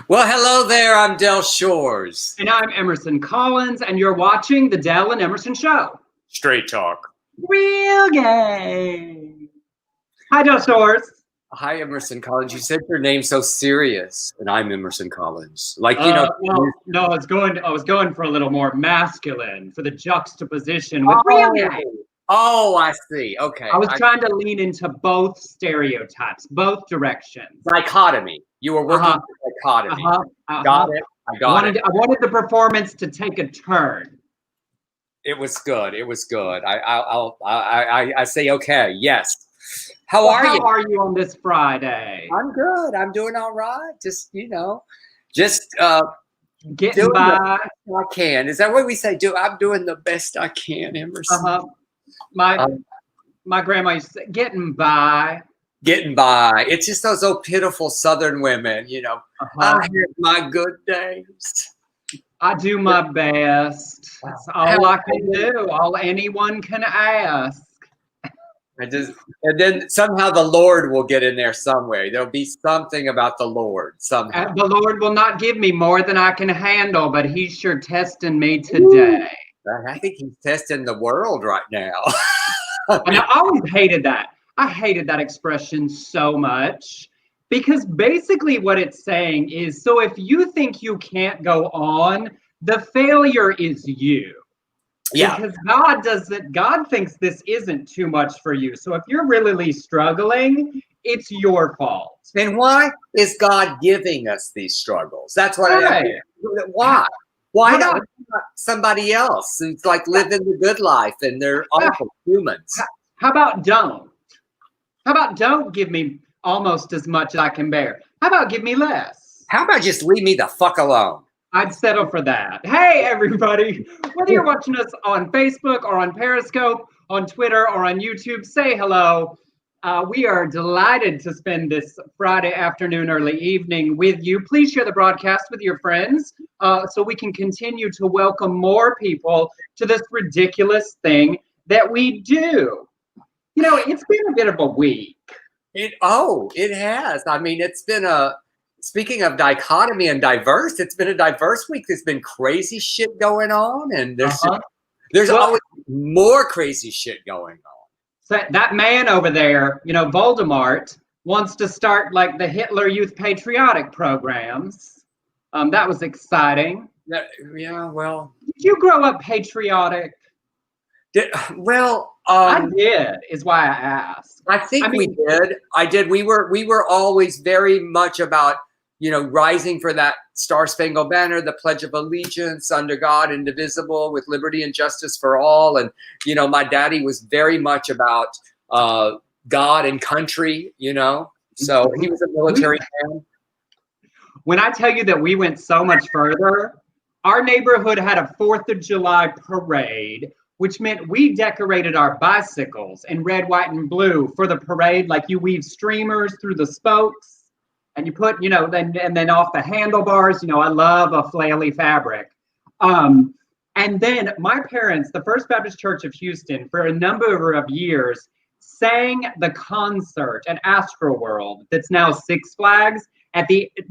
Well, hello there. I'm Del Shores. And I'm Emerson Collins, and you're watching The Del and Emerson Show. Straight talk. Real gay. Hi, Del Shores. Hi, Emerson Collins. You said your name so serious, and I'm Emerson Collins. No, I was going for a little more masculine, for the juxtaposition with real gay. Oh, I see. Okay. I was trying to lean into both stereotypes, both directions. Dichotomy. You were working with dichotomy. Got it. I wanted the performance to take a turn. It was good. I say okay. Yes. How are you? How are you on this Friday? I'm good. I'm doing all right. Just getting by. I can. Is that what we say? I'm doing the best I can, Emerson. My grandma used to say, getting by. Getting by. It's just those old pitiful Southern women, I have my good days. I do my best. That's all I can do. All anyone can ask. And then somehow the Lord will get in there somewhere. There'll be something about the Lord somehow. The Lord will not give me more than I can handle, but he's sure testing me today. I think he's testing the world right now. And I always hated that. I hated that expression so much because basically what it's saying is, so if you think you can't go on, the failure is you. Yeah. Because God thinks this isn't too much for you. So if you're really struggling, it's your fault. And why is God giving us these struggles? That's what I mean. Why? Why not somebody else who's like living the good life and they're awful humans? How about don't? How about don't give me almost as much as I can bear? How about give me less? How about just leave me the fuck alone? I'd settle for that. Hey, everybody. Whether you're watching us on Facebook or on Periscope, on Twitter or on YouTube, say hello. We are delighted to spend this Friday afternoon, early evening with you. Please share the broadcast with your friends so we can continue to welcome more people to this ridiculous thing that we do. It's been a bit of a week. It has. I mean, it's been speaking of dichotomy and diverse, it's been a diverse week. There's been crazy shit going on, and there's always more crazy shit going on. So that man over there, Voldemort, wants to start like the Hitler Youth Patriotic programs. That was exciting. Well. Did you grow up patriotic? I did, is why I asked. I think we did. I did. We were always very much about, rising for that Star-Spangled Banner, the Pledge of Allegiance, under God, indivisible, with liberty and justice for all. And, my daddy was very much about God and country, so he was a military man. When I tell you that we went so much further, our neighborhood had a 4th of July parade, which meant we decorated our bicycles in red, white, and blue for the parade. Like you weave streamers through the spokes and you put, then off the handlebars, I love a flaily fabric. And then my parents, the First Baptist Church of Houston, for a number of years, sang the concert at Astroworld that's now Six Flags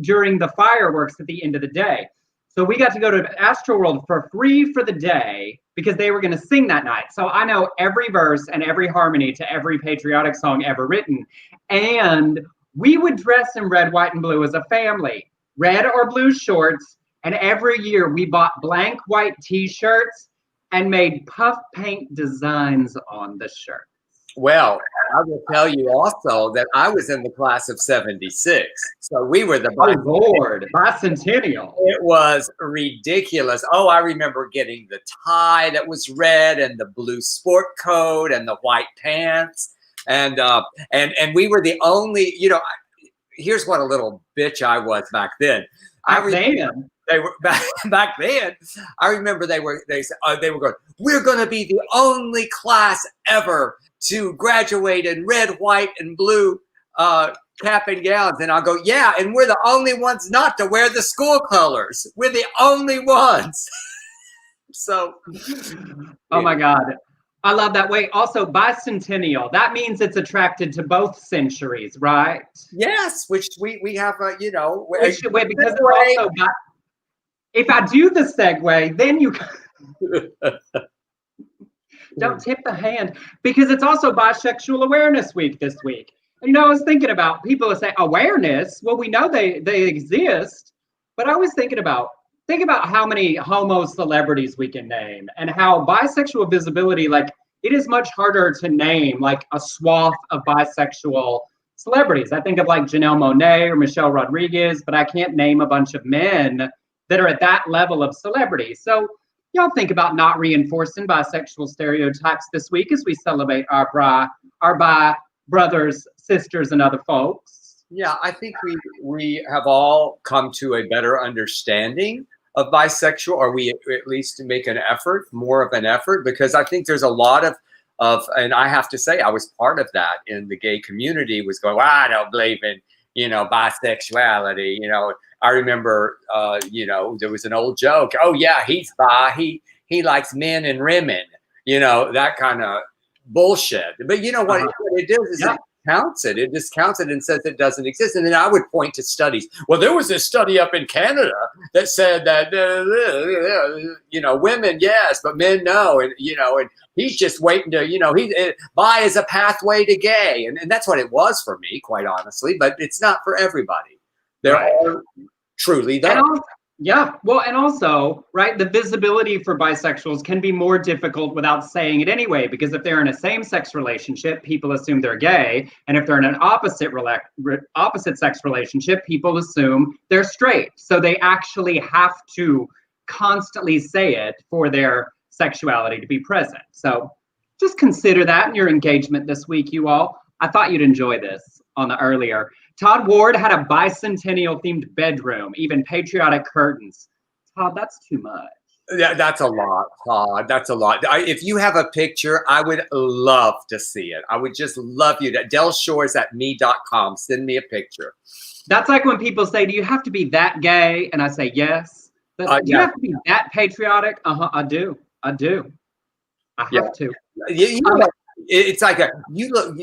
during the fireworks at the end of the day. So we got to go to Astroworld for free for the day because they were going to sing that night. So I know every verse and every harmony to every patriotic song ever written. And we would dress in red, white, and blue as a family, red or blue shorts. And every year we bought blank white t-shirts and made puff paint designs on the shirt. Well, I will tell you also that I was in the class of 76. So we were the bicentennial. It was ridiculous. Oh, I remember getting the tie that was red and the blue sport coat and the white pants. And we were the only, here's what a little bitch I was back then. They were back then. I remember they were going, we're going to be the only class ever to graduate in red, white, and blue cap and gowns. And I'll go, yeah, and we're the only ones not to wear the school colors. We're the only ones. So, oh my God. I love that. Wait, also bicentennial. That means it's attracted to both centuries, right? Yes, which we have a, Wait, because it's also if I do the segue, then you don't tip the hand, because it's also Bisexual Awareness Week this week. And I was thinking about people who say awareness. Well, we know they exist, but I was thinking about think about how many homo celebrities we can name, and how bisexual visibility, like it is much harder to name like a swath of bisexual celebrities. I think of like Janelle Monáe or Michelle Rodriguez, but I can't name a bunch of men that are at that level of celebrity. So y'all think about not reinforcing bisexual stereotypes this week as we celebrate our bi brothers, sisters, and other folks. Yeah, I think we have all come to a better understanding of bisexual, or we at least make an effort, more of an effort, because I think there's a lot of, and I have to say, I was part of that in the gay community, was going, well, I don't believe in, bisexuality. I remember, there was an old joke. Oh yeah, he's bi. He likes men and women. That kind of bullshit. But you know what it does is it counts it. It discounts it and says it doesn't exist. And then I would point to studies. Well, there was this study up in Canada that said that women yes, but men no. And and he's just waiting to bi is a pathway to gay, and that's what it was for me, quite honestly. But it's not for everybody. There are truly those. Yeah, well, and also, right, the visibility for bisexuals can be more difficult without saying it anyway, because if they're in a same-sex relationship, people assume they're gay, and if they're in an opposite sex relationship, people assume they're straight. So they actually have to constantly say it for their sexuality to be present. So just consider that in your engagement this week, you all. I thought you'd enjoy this on the earlier. Todd Ward had a bicentennial themed bedroom, even patriotic curtains. Todd, that's too much. Yeah, that's a lot, Todd. That's a lot. If you have a picture, I would love to see it. I would just love you to. DellShores@me.com. Send me a picture. That's like when people say, do you have to be that gay? And I say, yes. But do you have to be that patriotic? I do. I have to. It's like you look,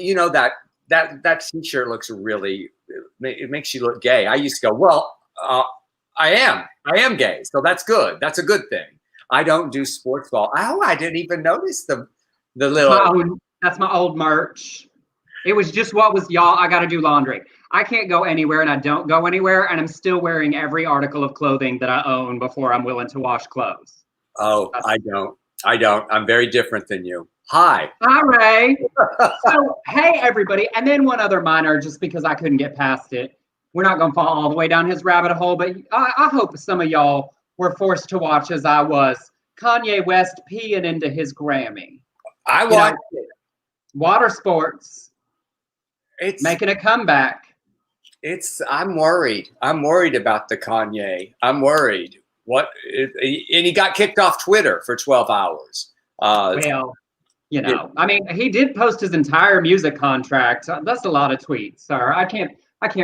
that t-shirt looks really, it makes you look gay. I used to go, well, I am gay, so that's good. That's a good thing. I don't do sports ball. I didn't even notice the little. That's my old merch. It was just what was y'all. I got to do laundry. I can't go anywhere, and I don't go anywhere, and I'm still wearing every article of clothing that I own before I'm willing to wash clothes. Oh, I don't. I'm very different than you. Hi, Ray. So, hey, everybody. And then one other minor, just because I couldn't get past it. We're not going to fall all the way down his rabbit hole, but I hope some of y'all were forced to watch, as I was, Kanye West peeing into his Grammy. I watched it. Water sports. It's making a comeback. I'm worried. I'm worried about the Kanye. I'm worried. And he got kicked off Twitter for 12 hours. I mean, he did post his entire music contract. That's a lot of tweets, sir. I can't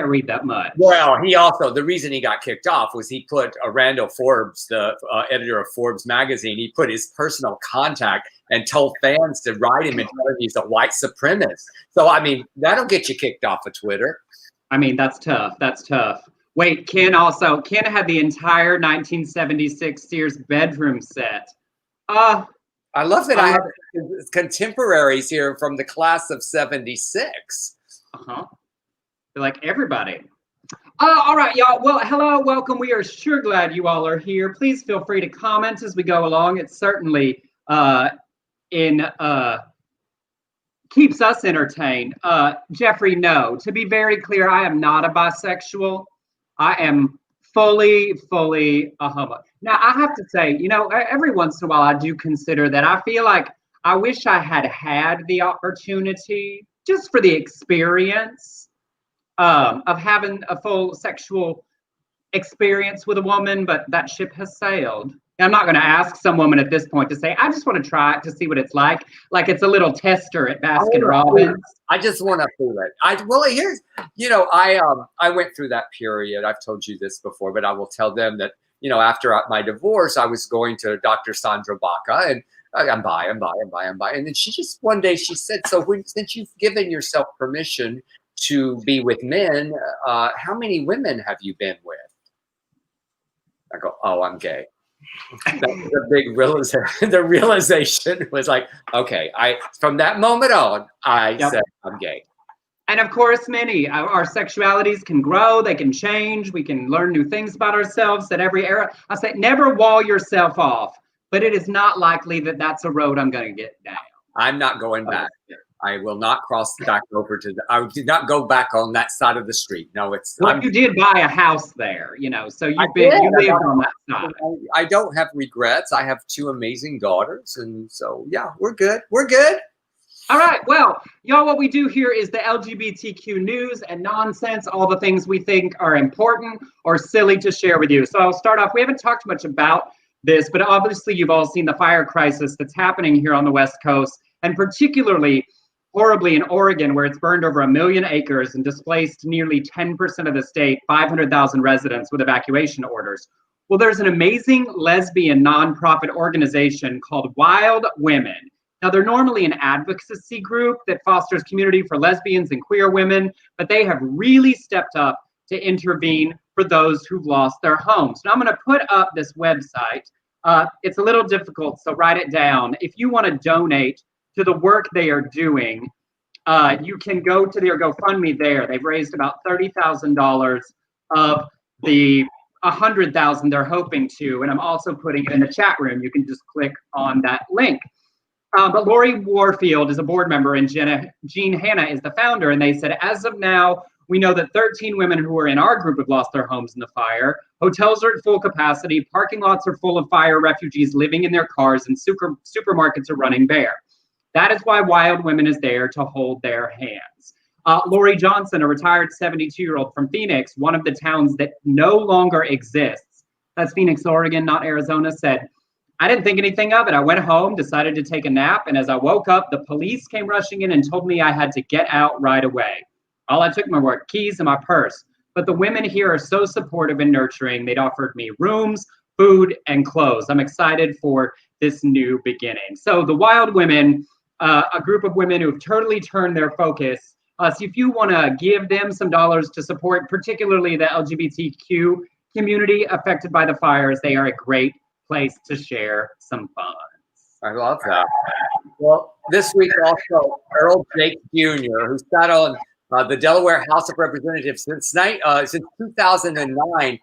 read that much. Well, the reason he got kicked off was he put Randall Forbes, the editor of Forbes magazine, he put his personal contact and told fans to write him and tell him he's a white supremacist. So, I mean, that'll get you kicked off of Twitter. I mean, that's tough. That's tough. Wait, Ken had the entire 1976 Sears bedroom set. I love that I have contemporaries here from the class of 76. They're like everybody. All right, y'all. Well, hello, welcome. We are sure glad you all are here. Please feel free to comment as we go along. It certainly keeps us entertained. Jeffrey, no. To be very clear, I am not a bisexual. I am fully a homo. Now, I have to say, every once in a while I do consider that. I feel like I wish I had the opportunity, just for the experience of having a full sexual experience with a woman, but that ship has sailed. I'm not going to ask some woman at this point to say, I just want to try it to see what it's like it's a little tester at Baskin Robbins. I just want to feel it. I went through that period. I've told you this before, but I will tell them that, after my divorce, I was going to Dr. Sandra Baca, I'm bi. And then she just one day she said, so since you've given yourself permission to be with men, how many women have you been with? I go, oh, I'm gay. That was a big realization. The realization was like, okay, from that moment on, I said I'm gay. And of course, many our sexualities can grow, they can change, we can learn new things about ourselves at every era. I say never wall yourself off, but it is not likely that that's a road I'm going to get down. I'm not going back. I will not cross back over I did not go back on that side of the street. No, you did buy a house there, so you lived on that side. I don't have regrets. I have 2 amazing daughters. And so, yeah, we're good. We're good. All right. Well, y'all, what we do here is the LGBTQ news and nonsense, all the things we think are important or silly to share with you. So I'll start off. We haven't talked much about this, but obviously you've all seen the fire crisis that's happening here on the West Coast, and particularly horribly in Oregon, where it's burned over 1 million acres and displaced nearly 10% of the state, 500,000 residents with evacuation orders. Well, there's an amazing lesbian nonprofit organization called Wild Women. Now, they're normally an advocacy group that fosters community for lesbians and queer women, but they have really stepped up to intervene for those who've lost their homes. Now, I'm going to put up this website. It's a little difficult, so write it down. If you want to donate to the work they are doing, you can go to their GoFundMe there. They've raised about $30,000 of the $100,000 they're hoping to, and I'm also putting it in the chat room. You can just click on that link. But Lori Warfield is a board member, and Jean Hanna is the founder, and they said, as of now, we know that 13 women who are in our group have lost their homes in the fire. Hotels are at full capacity, parking lots are full of fire refugees living in their cars, and supermarkets are running bare. That is why Wild Women is there to hold their hands. Lori Johnson, a retired 72-year-old from Phoenix, one of the towns that no longer exists, that's Phoenix, Oregon, not Arizona, said, I didn't think anything of it. I went home, decided to take a nap, and as I woke up, the police came rushing in and told me I had to get out right away. All I took were keys and my purse. But the women here are so supportive and nurturing. They'd offered me rooms, food, and clothes. I'm excited for this new beginning. So the Wild Women, a group of women who've totally turned their focus. So if you want to give them some dollars to support, particularly the LGBTQ community affected by the fires, they are a great place to share some funds. I love that. Well, this week also, Earl Jake Jr., who sat on the Delaware House of Representatives since 2009,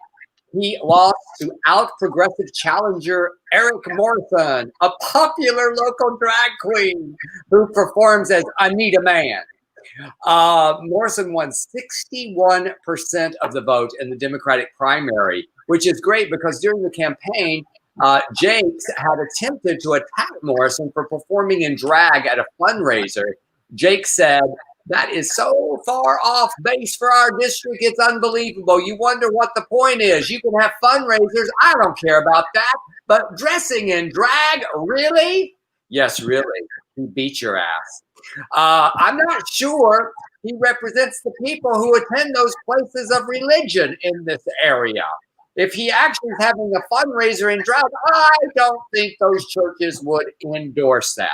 he lost to out-progressive challenger Eric Morrison, a popular local drag queen who performs as Anita Man. Morrison won 61% of the vote in the Democratic primary, which is great because during the campaign, Jakes had attempted to attack Morrison for performing in drag at a fundraiser. Jake said, that is so far off base for our district, it's unbelievable. You wonder what the point is. You can have fundraisers. I don't care about that. But dressing in drag, really? Yes, really. He beat your ass. I'm not sure he represents the people who attend those places of religion in this area. If he actually is having a fundraiser in drag, I don't think those churches would endorse that.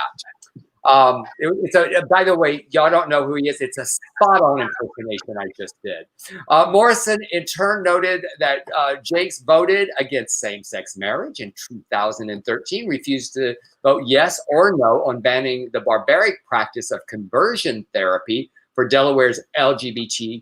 By the way, y'all don't know who he is. It's a spot-on impersonation I just did. Morrison, in turn, noted that Jakes voted against same-sex marriage in 2013, refused to vote yes or no on banning the barbaric practice of conversion therapy for Delaware's LGBT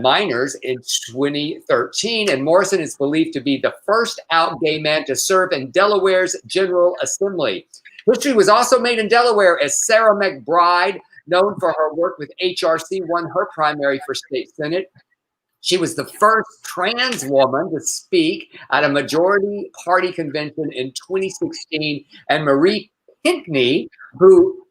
minors in 2013, and Morrison is believed to be the first out gay man to serve in Delaware's General Assembly. History was also made in Delaware as Sarah McBride, known for her work with HRC, won her primary for state senate. She was the first trans woman to speak at a majority party convention in 2016, and Marie Pinkney, who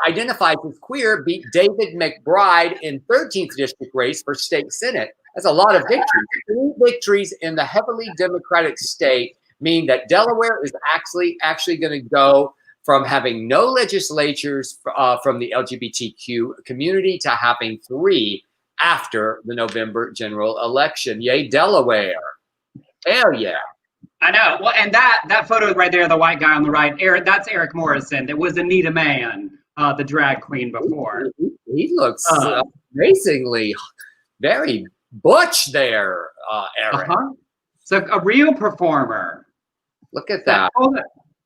identifies as queer, beat David McBride in 13th district race for state senate. That's a lot of victories. 3 victories in the heavily Democratic state mean that Delaware is actually going to go from having no legislatures from the LGBTQ community to having 3 after the November general election. Yay, Delaware. Hell yeah. I know. Well, and that photo right there, the white guy on the right, that's Eric Morrison. That was Anita Man, the drag queen before. He looks amazingly very butch there, Eric. So a real performer. Look at that.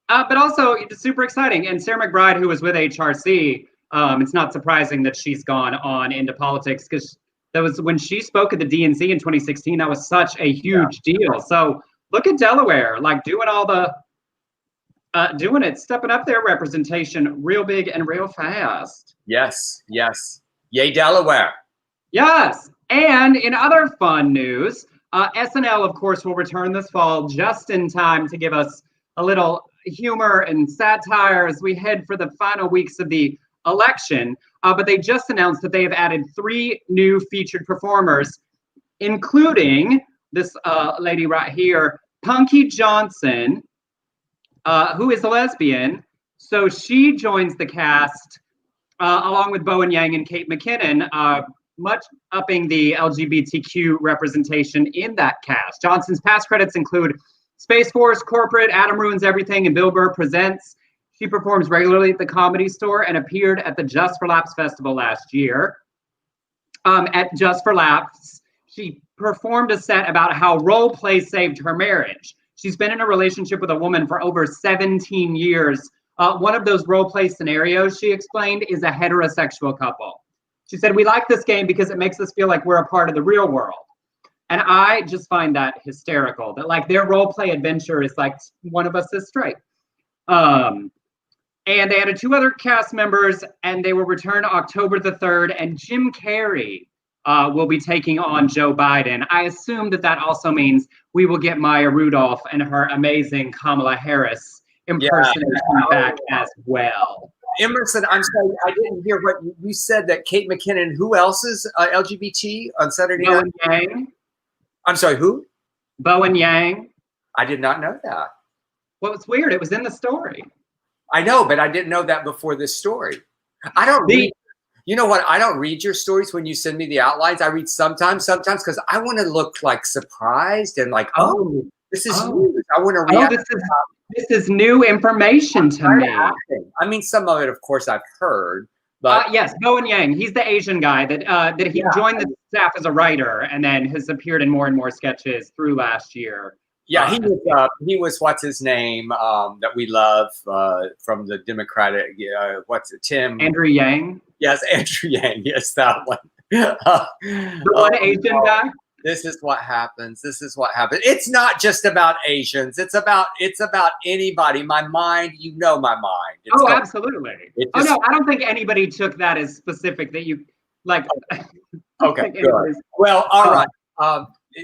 But also it's super exciting. And Sarah McBride, who was with HRC, it's not surprising that she's gone on into politics, because that was when she spoke at the DNC in 2016. That was such a huge deal. So look at Delaware, like doing all the stepping up their representation real big and real fast. Yes. Yay, Delaware. Yes. And in other fun news, SNL, of course, will return this fall just in time to give us a little humor and satire as we head for the final weeks of the election. But they just announced that they have added 3 new featured performers, including this lady right here, Punky Johnson, who is a lesbian. So she joins the cast along with Bowen Yang and Kate McKinnon, much upping the LGBTQ representation in that cast. Johnson's past credits include Space Force, Corporate, Adam Ruins Everything, and Bill Burr Presents. She performs regularly at the Comedy Store and appeared at the Just for Laughs Festival last year. At Just for Laughs, she performed a set about how role play saved her marriage. She's been in a relationship with a woman for over 17 years. One of those role play scenarios, she explained, is a heterosexual couple. She said, "We like this game because it makes us feel like we're a part of the real world." And I just find that hysterical, that like their role play adventure is like one of us is straight. And they added 2 other cast members, and they will return October the 3rd. And Jim Carrey will be taking on Joe Biden. I assume that also means we will get Maya Rudolph and her amazing Kamala Harris impersonation back as well. Emerson, I'm sorry, I didn't hear what you said, that Kate McKinnon, who else is LGBT on Saturday night? Bowen Yang. I'm sorry, who? Bowen Yang. I did not know that. Well, it's weird. It was in the story. I know, but I didn't know that before this story. I don't read. You know what? I don't read your stories when you send me the outlines. I read sometimes because I want to look like surprised and like, oh, this is news. I want to react. This is new information to me. I mean, some of it, of course, I've heard. But yes, Bowen Yang. He's the Asian guy that he joined the staff as a writer and then has appeared in more and more sketches through last year. Yeah, he was what's his name that we love from the Democratic. Tim? Andrew Yang. Yes, Andrew Yang. Yes, that one. The one Asian guy. This is what happens. It's not just about Asians. It's about anybody. My mind, my mind. Absolutely. No, I don't think anybody took that as specific that you like. Okay, good. Well, all right.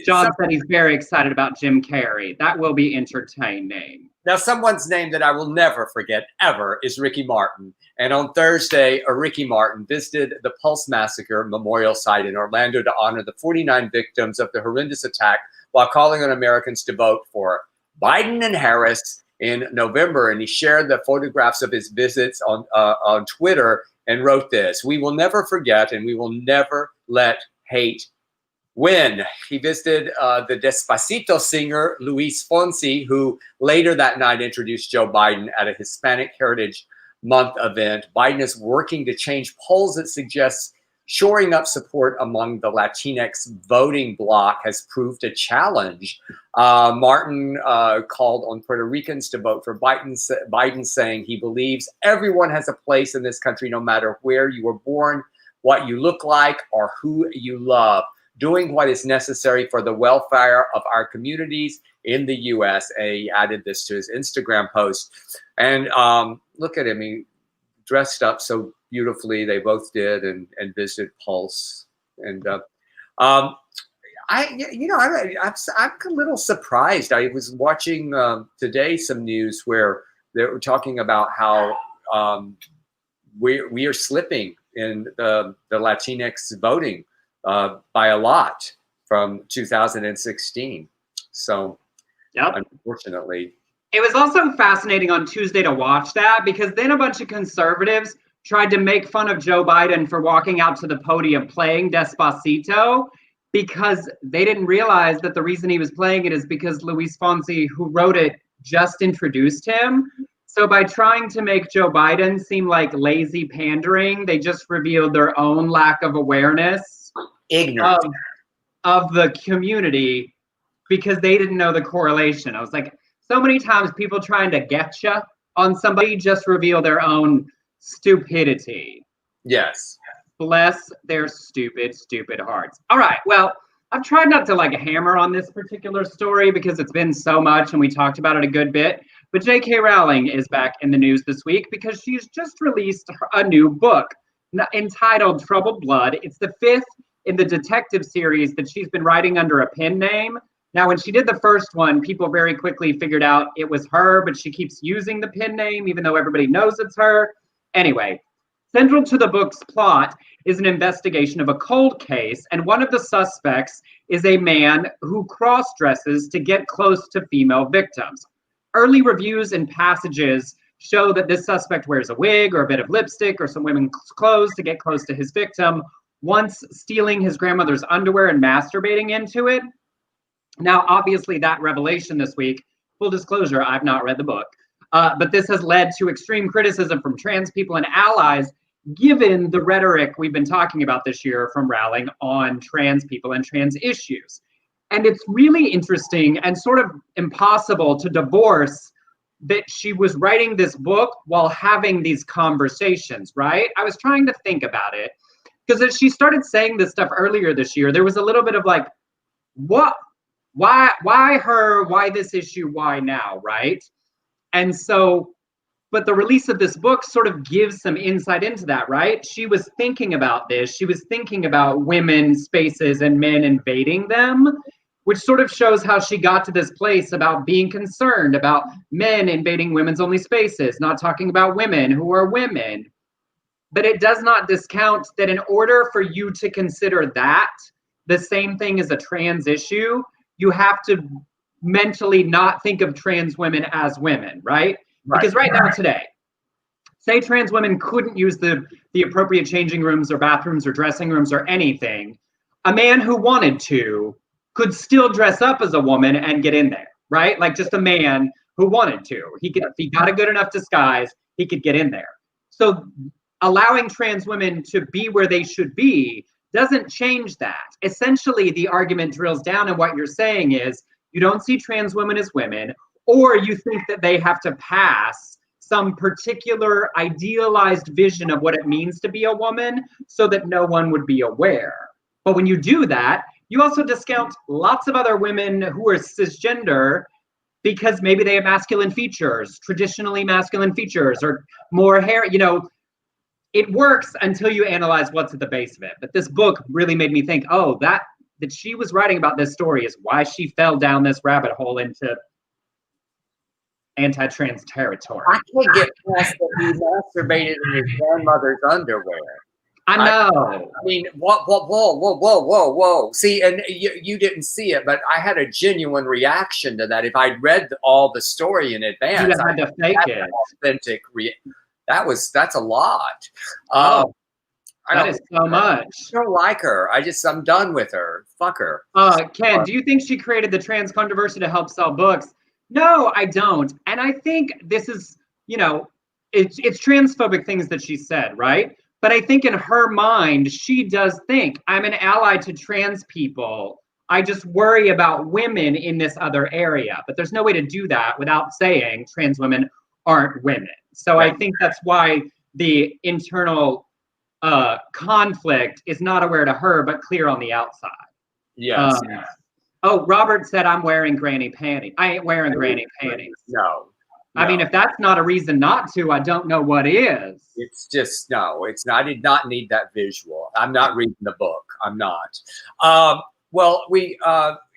John said he's very excited about Jim Carrey. That will be entertaining. Now, someone's name that I will never forget, ever, is Ricky Martin. And on Thursday, Ricky Martin visited the Pulse Massacre Memorial Site in Orlando to honor the 49 victims of the horrendous attack while calling on Americans to vote for Biden and Harris in November. And he shared the photographs of his visits on Twitter and wrote this: "We will never forget and we will never let hate win." He visited the Despacito singer Luis Fonsi, who later that night introduced Joe Biden at a Hispanic Heritage Month event. Biden is working to change polls that suggest shoring up support among the Latinx voting bloc has proved a challenge. Martin called on Puerto Ricans to vote for Biden, saying he believes everyone has a place in this country, no matter where you were born, what you look like, or who you love, doing what is necessary for the welfare of our communities in the U.S. And he added this to his Instagram post. And look at him, he dressed up so beautifully. They both did, and visited Pulse. And I'm a little surprised. I was watching today some news where they were talking about how we are slipping in the Latinx voting by a lot from 2016. So, unfortunately. It was also fascinating on Tuesday to watch that, because then a bunch of conservatives tried to make fun of Joe Biden for walking out to the podium playing Despacito. because they didn't realize that the reason he was playing it is because Luis Fonsi, who wrote it, just introduced him. So by trying to make Joe Biden seem like lazy pandering, they just revealed their own lack of awareness of the community because they didn't know the correlation. I was like, so many times people trying to get you on somebody just reveal their own stupidity. Yes. Bless their stupid, stupid hearts. All right, well, I've tried not to like hammer on this particular story because it's been so much and we talked about it a good bit. But J.K. Rowling is back in the news this week because she's just released a new book entitled Troubled Blood. It's the 5th in the detective series that she's been writing under a pen name. Now, when she did the first one, people very quickly figured out it was her, but she keeps using the pen name even though everybody knows it's her. Anyway, central to the book's plot is an investigation of a cold case, and one of the suspects is a man who cross-dresses to get close to female victims. Early reviews and passages show that this suspect wears a wig or a bit of lipstick or some women's clothes to get close to his victim, once stealing his grandmother's underwear and masturbating into it. Now, obviously, that revelation this week, full disclosure, I've not read the book, but this has led to extreme criticism from trans people and allies, given the rhetoric we've been talking about this year from Rowling on trans people and trans issues. And it's really interesting and sort of impossible to divorce that she was writing this book while having these conversations, right? I was trying to think about it because as she started saying this stuff earlier this year, there was a little bit of like, what? Why her? Why this issue? Why now, right? And so, but the release of this book sort of gives some insight into that, right? She was thinking about this. She was thinking about women's spaces and men invading them, which sort of shows how she got to this place about being concerned about men invading women's only spaces, not talking about women who are women. But it does not discount that in order for you to consider that the same thing as a trans issue, you have to mentally not think of trans women as women, right? Because right now today, say trans women couldn't use the appropriate changing rooms or bathrooms or dressing rooms or anything. A man who wanted to could still dress up as a woman and get in there, right? Like just a man who wanted to. He could, if he got a good enough disguise, he could get in there. So allowing trans women to be where they should be doesn't change that. Essentially, the argument drills down, and what you're saying is you don't see trans women as women, or you think that they have to pass some particular idealized vision of what it means to be a woman so that no one would be aware. But when you do that, you also discount lots of other women who are cisgender because maybe they have masculine features, traditionally masculine features, or more hair, you know. It works until you analyze what's at the base of it. But this book really made me think, oh, that she was writing about this story is why she fell down this rabbit hole into anti-trans territory. I can't get past that he masturbated in his grandmother's underwear. I know. I mean, whoa. See, and you didn't see it, but I had a genuine reaction to that. If I'd read all the story in advance, you had to fake it. Authentic that's a lot. That is so much. I don't like her. I'm done with her. Fuck her. Ken, do you think she created the trans controversy to help sell books? No, I don't. And I think this is, it's transphobic things that she said, right? But I think in her mind, she does think, I'm an ally to trans people. I just worry about women in this other area. But there's no way to do that without saying trans women aren't women. So right. I think that's why the internal conflict is not aware to her, but clear on the outside. Yes. Robert said, I'm wearing granny panties. I ain't wearing granny panties. No. I mean, if that's not a reason not to, I don't know what is. It's just, no, it's not. I did not need that visual. I'm not reading the book. I'm not. Well, we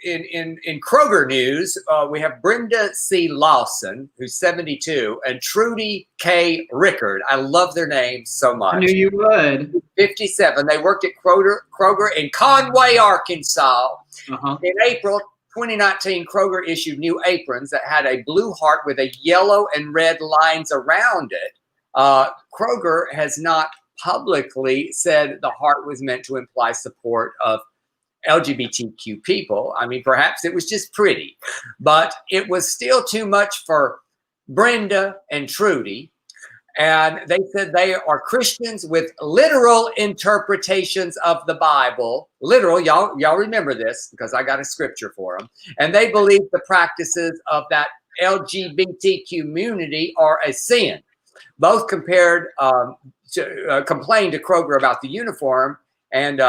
in Kroger news, we have Brenda C. Lawson, who's 72, and Trudy K. Rickard. I love their names so much. I knew you would. 57. They worked at Kroger in Conway, Arkansas. In April 2019, Kroger issued new aprons that had a blue heart with a yellow and red lines around it. Kroger has not publicly said the heart was meant to imply support of LGBTQ people. I mean, perhaps it was just pretty, but it was still too much for Brenda and Trudy. And they said they are Christians with literal interpretations of the Bible. Literal, y'all remember this because I got a scripture for them. And they believe the practices of that LGBT community are a sin. Both complained to Kroger about the uniform, and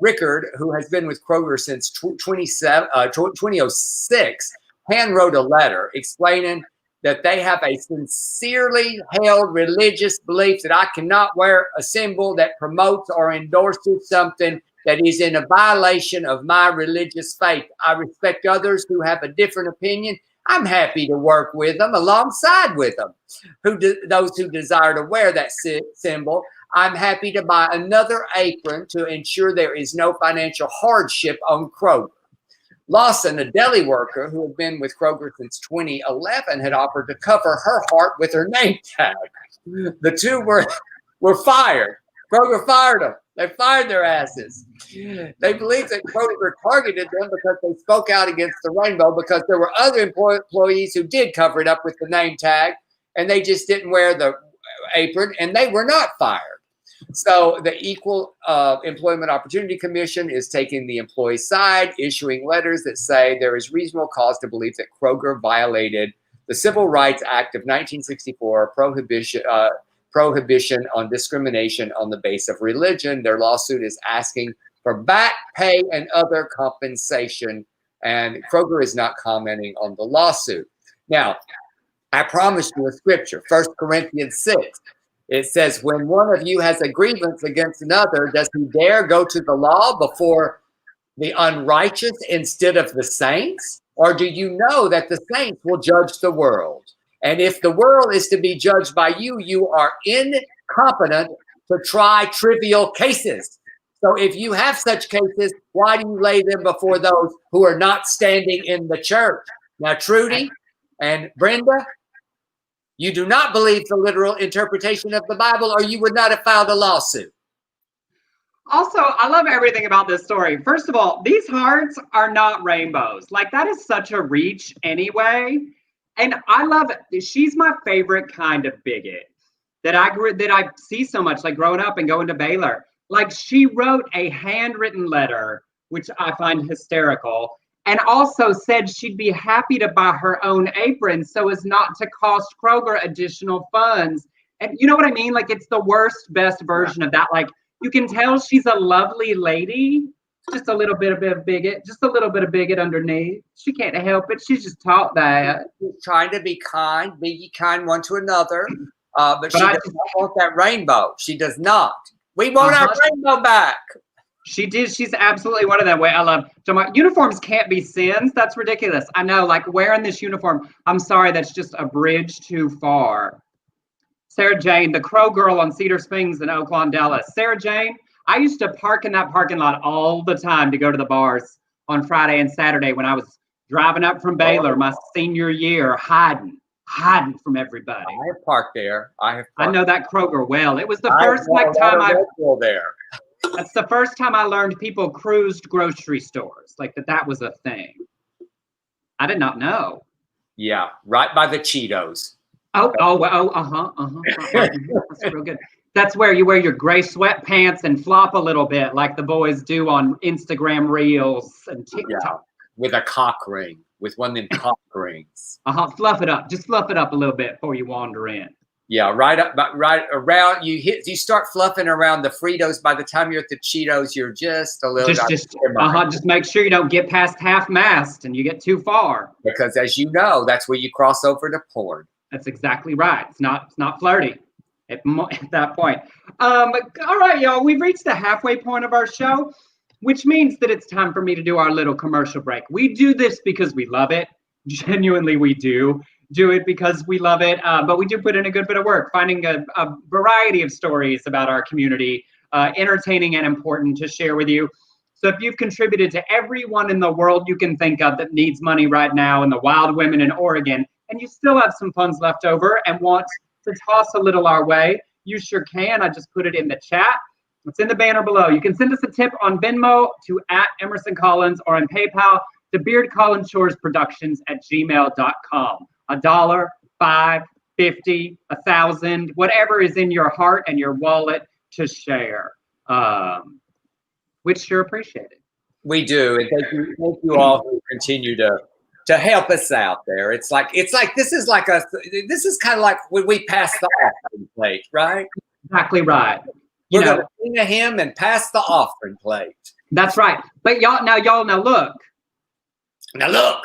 Rickard, who has been with Kroger since 2006, hand wrote a letter explaining that they have a sincerely held religious belief that I cannot wear a symbol that promotes or endorses something that is in a violation of my religious faith. I respect others who have a different opinion. I'm happy to work with them, alongside with them, those who desire to wear that symbol. I'm happy to buy another apron to ensure there is no financial hardship on Kroger. Lawson, a deli worker who had been with Kroger since 2011, had offered to cover her heart with her name tag. The two were fired. Kroger fired them. They fired their asses. They believe that Kroger targeted them because they spoke out against the rainbow, because there were other employees who did cover it up with the name tag, and they just didn't wear the apron, and they were not fired. So the Equal Employment Opportunity Commission is taking the employee side, issuing letters that say there is reasonable cause to believe that Kroger violated the Civil Rights Act of 1964, prohibition on discrimination on the basis of religion. Their lawsuit is asking for back pay and other compensation, and Kroger is not commenting on the lawsuit. Now, I promised you a scripture, 1 Corinthians 6. It says, when one of you has a grievance against another, does he dare go to the law before the unrighteous instead of the saints? Or do you know that the saints will judge the world? And if the world is to be judged by you, you are incompetent to try trivial cases. So if you have such cases, why do you lay them before those who are not standing in the church? Now, Trudy and Brenda, you do not believe the literal interpretation of the Bible, or you would not have filed a lawsuit. Also, I love everything about this story. First of all, these hearts are not rainbows. Like, that is such a reach anyway. And I love it. She's my favorite kind of bigot that I see so much, like growing up and going to Baylor. Like, she wrote a handwritten letter, which I find hysterical, and also said she'd be happy to buy her own apron so as not to cost Kroger additional funds. And you know what I mean? Like, it's the worst, best version of that. Like, you can tell she's a lovely lady, just a little bit of a bigot, just a little bit of bigot underneath. She can't help it. She's just taught that. She's trying to be kind, be ye kind one to another. But she does not want that rainbow. She does not. We want our rainbow back. She did. She's absolutely one of them. Way I love. So my uniforms can't be sins. That's ridiculous. I know. Like, wearing this uniform, I'm sorry, that's just a bridge too far. Sarah Jane, the Crow Girl on Cedar Springs in Oak Lawn, Dallas. Sarah Jane, I used to park in that parking lot all the time to go to the bars on Friday and Saturday when I was driving up from Baylor my senior year, hiding from everybody. I have parked there. I know that Kroger well. It was the first time I there. That's the first time I learned people cruised grocery stores, like that was a thing. I did not know. Yeah, right by the Cheetos. That's real good. That's where you wear your gray sweatpants and flop a little bit, like the boys do on Instagram Reels and TikTok. Yeah, with a cock ring, with one of them cock rings. Fluff it up. Just fluff it up a little bit before you wander in. Yeah, right around. You start fluffing around the Fritos. By the time you're at the Cheetos, you're just a little. Just make sure you don't get past half-mast and you get too far. Because, as you know, that's where you cross over to porn. That's exactly right. It's not flirty at that point. All right, y'all. We've reached the halfway point of our show, which means that it's time for me to do our little commercial break. We do this because we love it. Genuinely, we do it because we love it. But we do put in a good bit of work, finding a variety of stories about our community, entertaining and important to share with you. So if you've contributed to everyone in the world you can think of that needs money right now, and the wild women in Oregon, and you still have some funds left over and want to toss a little our way, you sure can. I just put it in the chat. It's in the banner below. You can send us a tip on Venmo to @EmersonCollins or on PayPal to beardcollinshoresproductions@gmail.com. $1, $5, $50, $1,000, whatever is in your heart and your wallet to share. We'd sure appreciate it. We do, and thank you all who continue to help us out there. It's like this is kind of like when we pass the offering plate, right? Exactly right. We're going to sing a hymn and pass the offering plate. That's right. But y'all look. Now look.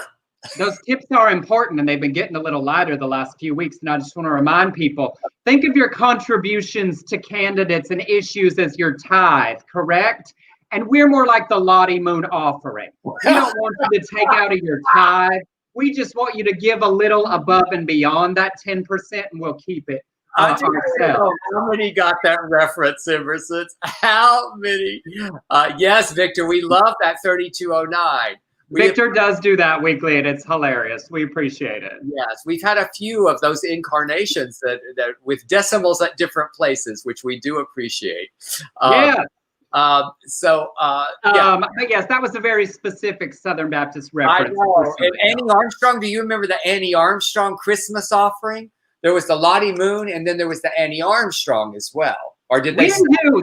Those tips are important, and they've been getting a little lighter the last few weeks. And I just want to remind people, think of your contributions to candidates and issues as your tithe, correct? And we're more like the Lottie Moon offering. We don't want you to take out of your tithe. We just want you to give a little above and beyond that 10%, and we'll keep it ourselves. How many got that reference, Emerson? How many? Yes, Victor, we love that 3209. Victor does do that weekly, and it's hilarious. We appreciate it. Yes, we've had a few of those incarnations that with decimals at different places, which we do appreciate. Yeah. But yes, that was a very specific Southern Baptist reference. I know. And Annie Armstrong, do you remember the Annie Armstrong Christmas offering? There was the Lottie Moon, and then there was the Annie Armstrong as well. Or did they?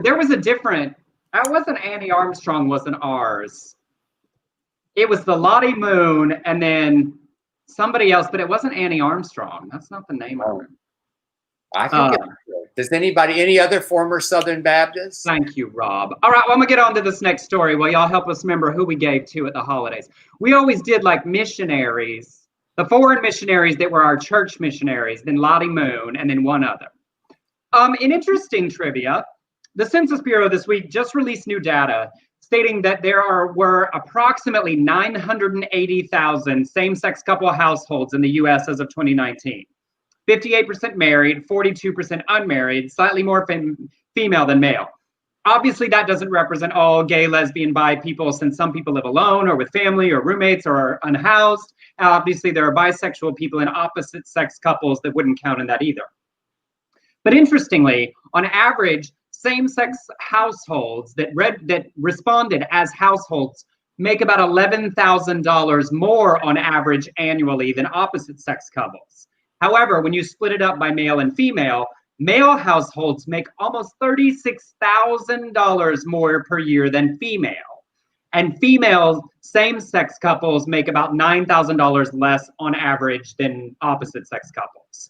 There was a different. That wasn't Annie Armstrong. Wasn't ours. It was the Lottie Moon, and then somebody else, but it wasn't Annie Armstrong. That's not the name of it. I think does any other former Southern Baptists? Thank you, Rob. All right, well, I'm gonna get on to this next story while y'all help us remember who we gave to at the holidays. We always did like missionaries, the foreign missionaries that were our church missionaries, then Lottie Moon, and then one other. In interesting trivia, the Census Bureau this week just released new data stating that there were approximately 980,000 same-sex couple households in the U.S. as of 2019. 58% married, 42% unmarried, slightly more female than male. Obviously, that doesn't represent all gay, lesbian, bi people, since some people live alone or with family or roommates or are unhoused. Obviously, there are bisexual people and opposite-sex couples that wouldn't count in that either. But interestingly, on average, same-sex households that responded as households make about $11,000 more on average annually than opposite-sex couples. However, when you split it up by male and female, male households make almost $36,000 more per year than female. And female same-sex couples make about $9,000 less on average than opposite-sex couples.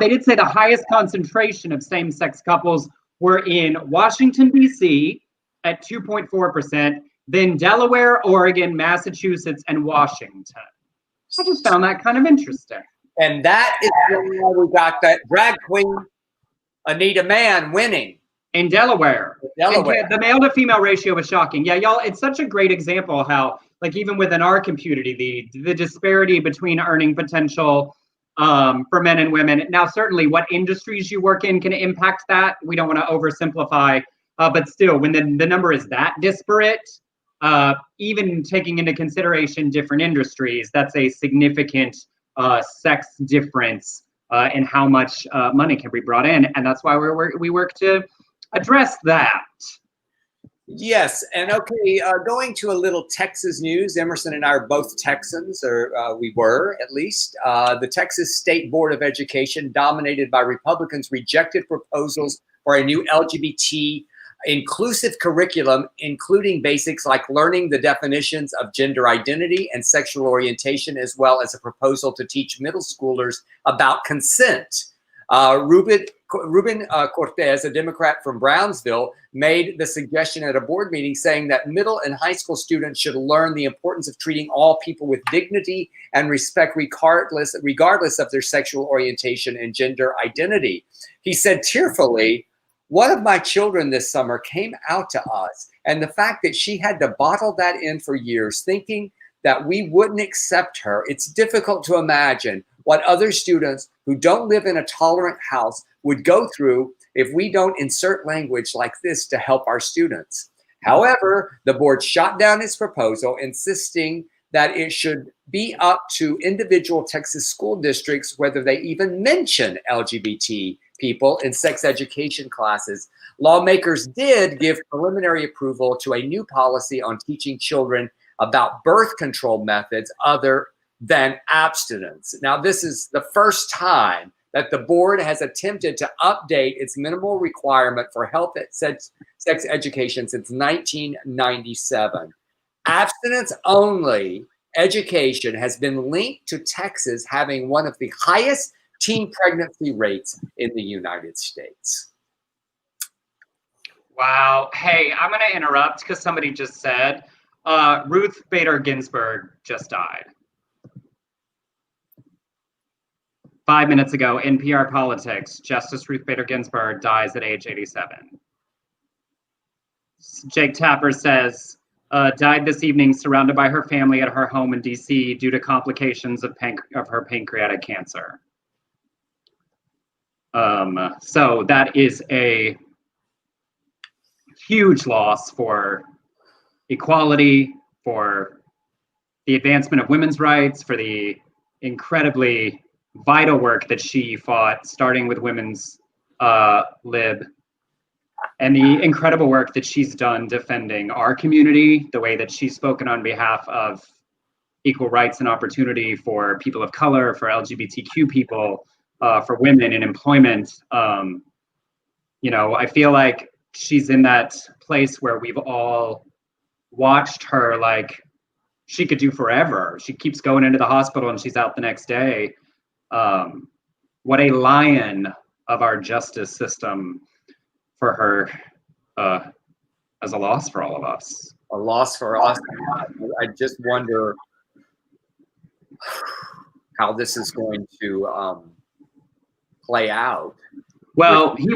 They did say the highest concentration of same-sex couples were in Washington, D.C. at 2.4%, then Delaware, Oregon, Massachusetts, and Washington. I just found that kind of interesting. And that is why we got that drag queen, Anita Mann, winning. In Delaware. And the male to female ratio was shocking. Yeah, y'all, it's such a great example how, like, even within our community, the disparity between earning potential for men and women. Now, certainly what industries you work in can impact that. We don't want to oversimplify, but still, when the number is that disparate, even taking into consideration different industries, that's a significant sex difference in how much money can be brought in. And that's why we work to address that. Yes, and okay, going to a little Texas news. Emerson and I are both Texans, or we were at least. The Texas State Board of Education, dominated by Republicans, rejected proposals for a new LGBT-inclusive curriculum, including basics like learning the definitions of gender identity and sexual orientation, as well as a proposal to teach middle schoolers about consent. Ruben Cortez, a Democrat from Brownsville, made the suggestion at a board meeting saying that middle and high school students should learn the importance of treating all people with dignity and respect regardless of their sexual orientation and gender identity. He said tearfully, "One of my children this summer came out to us, and the fact that she had to bottle that in for years, thinking that we wouldn't accept her, it's difficult to imagine what other students who don't live in a tolerant house would go through if we don't insert language like this to help our students." However, the board shot down his proposal, insisting that it should be up to individual Texas school districts whether they even mention LGBT people in sex education classes. Lawmakers did give preliminary approval to a new policy on teaching children about birth control methods other than abstinence. Now, this is the first time that the board has attempted to update its minimal requirement for health sex education since 1997. Abstinence only education has been linked to Texas having one of the highest teen pregnancy rates in the United States. Wow. Hey, I'm going to interrupt because somebody just said Ruth Bader Ginsburg just died. 5 minutes ago, NPR Politics, Justice Ruth Bader Ginsburg dies at age 87. Jake Tapper says, died this evening surrounded by her family at her home in DC due to complications of her pancreatic cancer. So that is a huge loss for equality, for the advancement of women's rights, for the incredibly vital work that she fought, starting with women's lib, and the incredible work that she's done defending our community, the way that she's spoken on behalf of equal rights and opportunity for people of color, for LGBTQ people, for women in employment. You know, I feel like she's in that place where we've all watched her like she could do forever. She keeps going into the hospital and she's out the next day. What a lion of our justice system for her, as a loss for all of us. A loss for us. I just wonder how this is going to play out. Well, he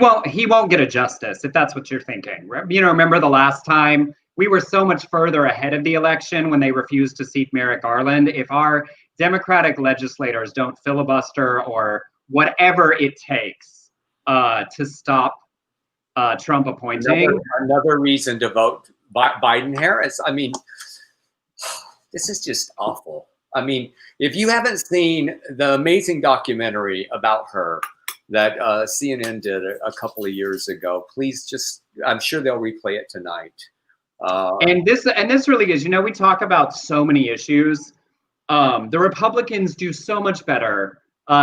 won't get a justice if that's what you're thinking. You know, remember the last time we were so much further ahead of the election when they refused to seat Merrick Garland. If our Democratic legislators don't filibuster or whatever it takes to stop Trump appointing. Another reason to vote Biden-Harris. I mean, this is just awful. I mean, if you haven't seen the amazing documentary about her that CNN did a couple of years ago, please just, I'm sure they'll replay it tonight. And this really is, you know, we talk about so many issues. The Republicans do so much better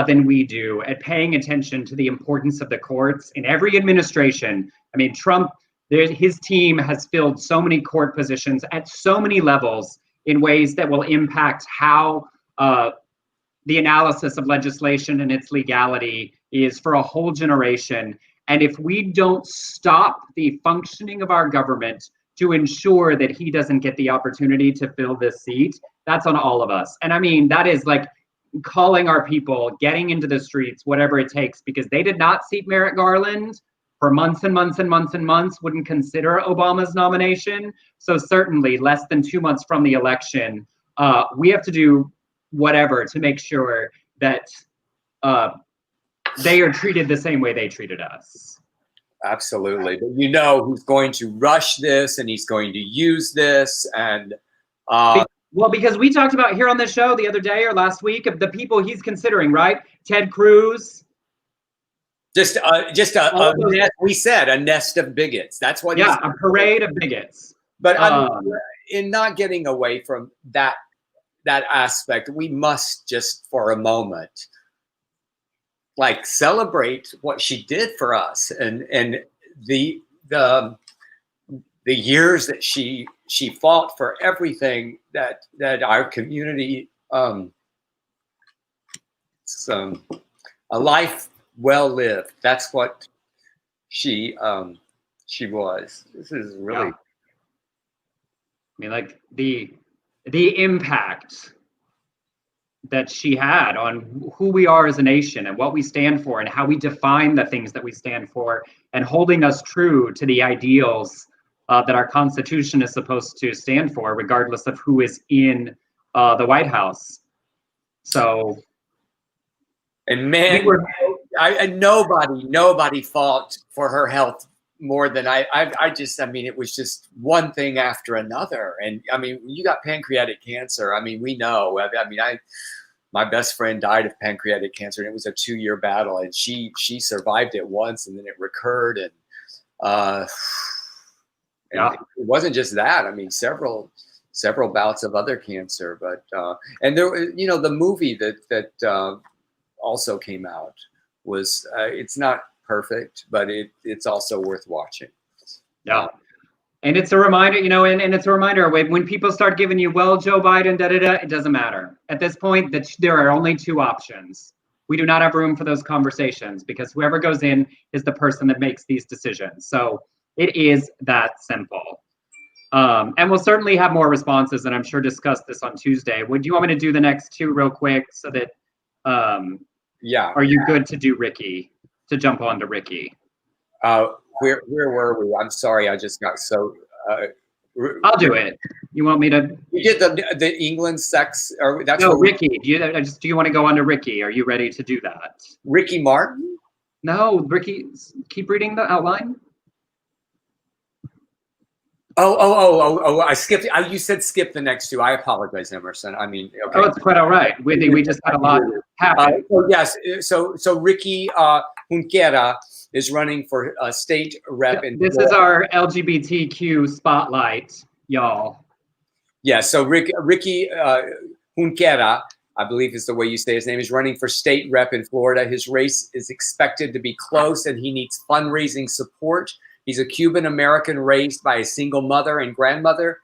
than we do at paying attention to the importance of the courts in every administration. I mean, Trump, his team has filled so many court positions at so many levels in ways that will impact how the analysis of legislation and its legality is for a whole generation. And if we don't stop the functioning of our government to ensure that he doesn't get the opportunity to fill this seat, that's on all of us. And I mean, that is like calling our people, getting into the streets, whatever it takes, because they did not seat Merrick Garland for months and months and months and months, wouldn't consider Obama's nomination. So certainly less than 2 months from the election, we have to do whatever to make sure that they are treated the same way they treated us. Absolutely. But you know who's going to rush this and he's going to use this. And well, because we talked about here on the show the other day or last week of the people he's considering, right? Ted Cruz. Just a nest, we said a nest of bigots. That's what. Yeah, a parade of bigots. But in not getting away from that aspect, we must just for a moment, like, celebrate what she did for us and the years that she fought for everything that our community, a life well lived. That's what she was. This is really, yeah. I mean, like the impact that she had on who we are as a nation and what we stand for and how we define the things that we stand for, and holding us true to the ideals that our Constitution is supposed to stand for, regardless of who is in the White House. So, and man, nobody fought for her health more than I mean, it was just one thing after another. And I mean, you got pancreatic cancer. I mean, we know, my best friend died of pancreatic cancer, and it was a 2-year battle, and she survived it once, and then it recurred. And, Yeah. it wasn't just that. I mean, several bouts of other cancer, but, and there, the movie that also came out was, it's not perfect, but it's also worth watching. Yeah. And it's a reminder, and it's a reminder when people start giving you, well, Joe Biden, it doesn't matter. At this point, that there are only 2 options. We do not have room for those conversations because whoever goes in is the person that makes these decisions. So it is that simple. And we'll certainly have more responses, and I'm sure discuss this on Tuesday. Would you want me to do the next 2 real quick so that, yeah. Are you good to do Ricky, to jump on to Ricky? Where were we? I'm sorry, I just got so. I'll do it. You want me to? You did the England sex, or that's no, Ricky. Do you want to go on to Ricky? Are you ready to do that? Ricky Martin? No, Ricky. Keep reading the outline. Oh! I skipped. You said skip the next 2. I apologize, Emerson. I mean, okay. Oh, it's quite all right. We just had a lot happen. Yes. So Ricky Junquera is running for state rep. This is our LGBTQ spotlight, y'all. Yeah. So Ricky Junquera, I believe is the way you say his name, is running for state rep in Florida. His race is expected to be close, and he needs fundraising support. He's a Cuban American raised by a single mother and grandmother.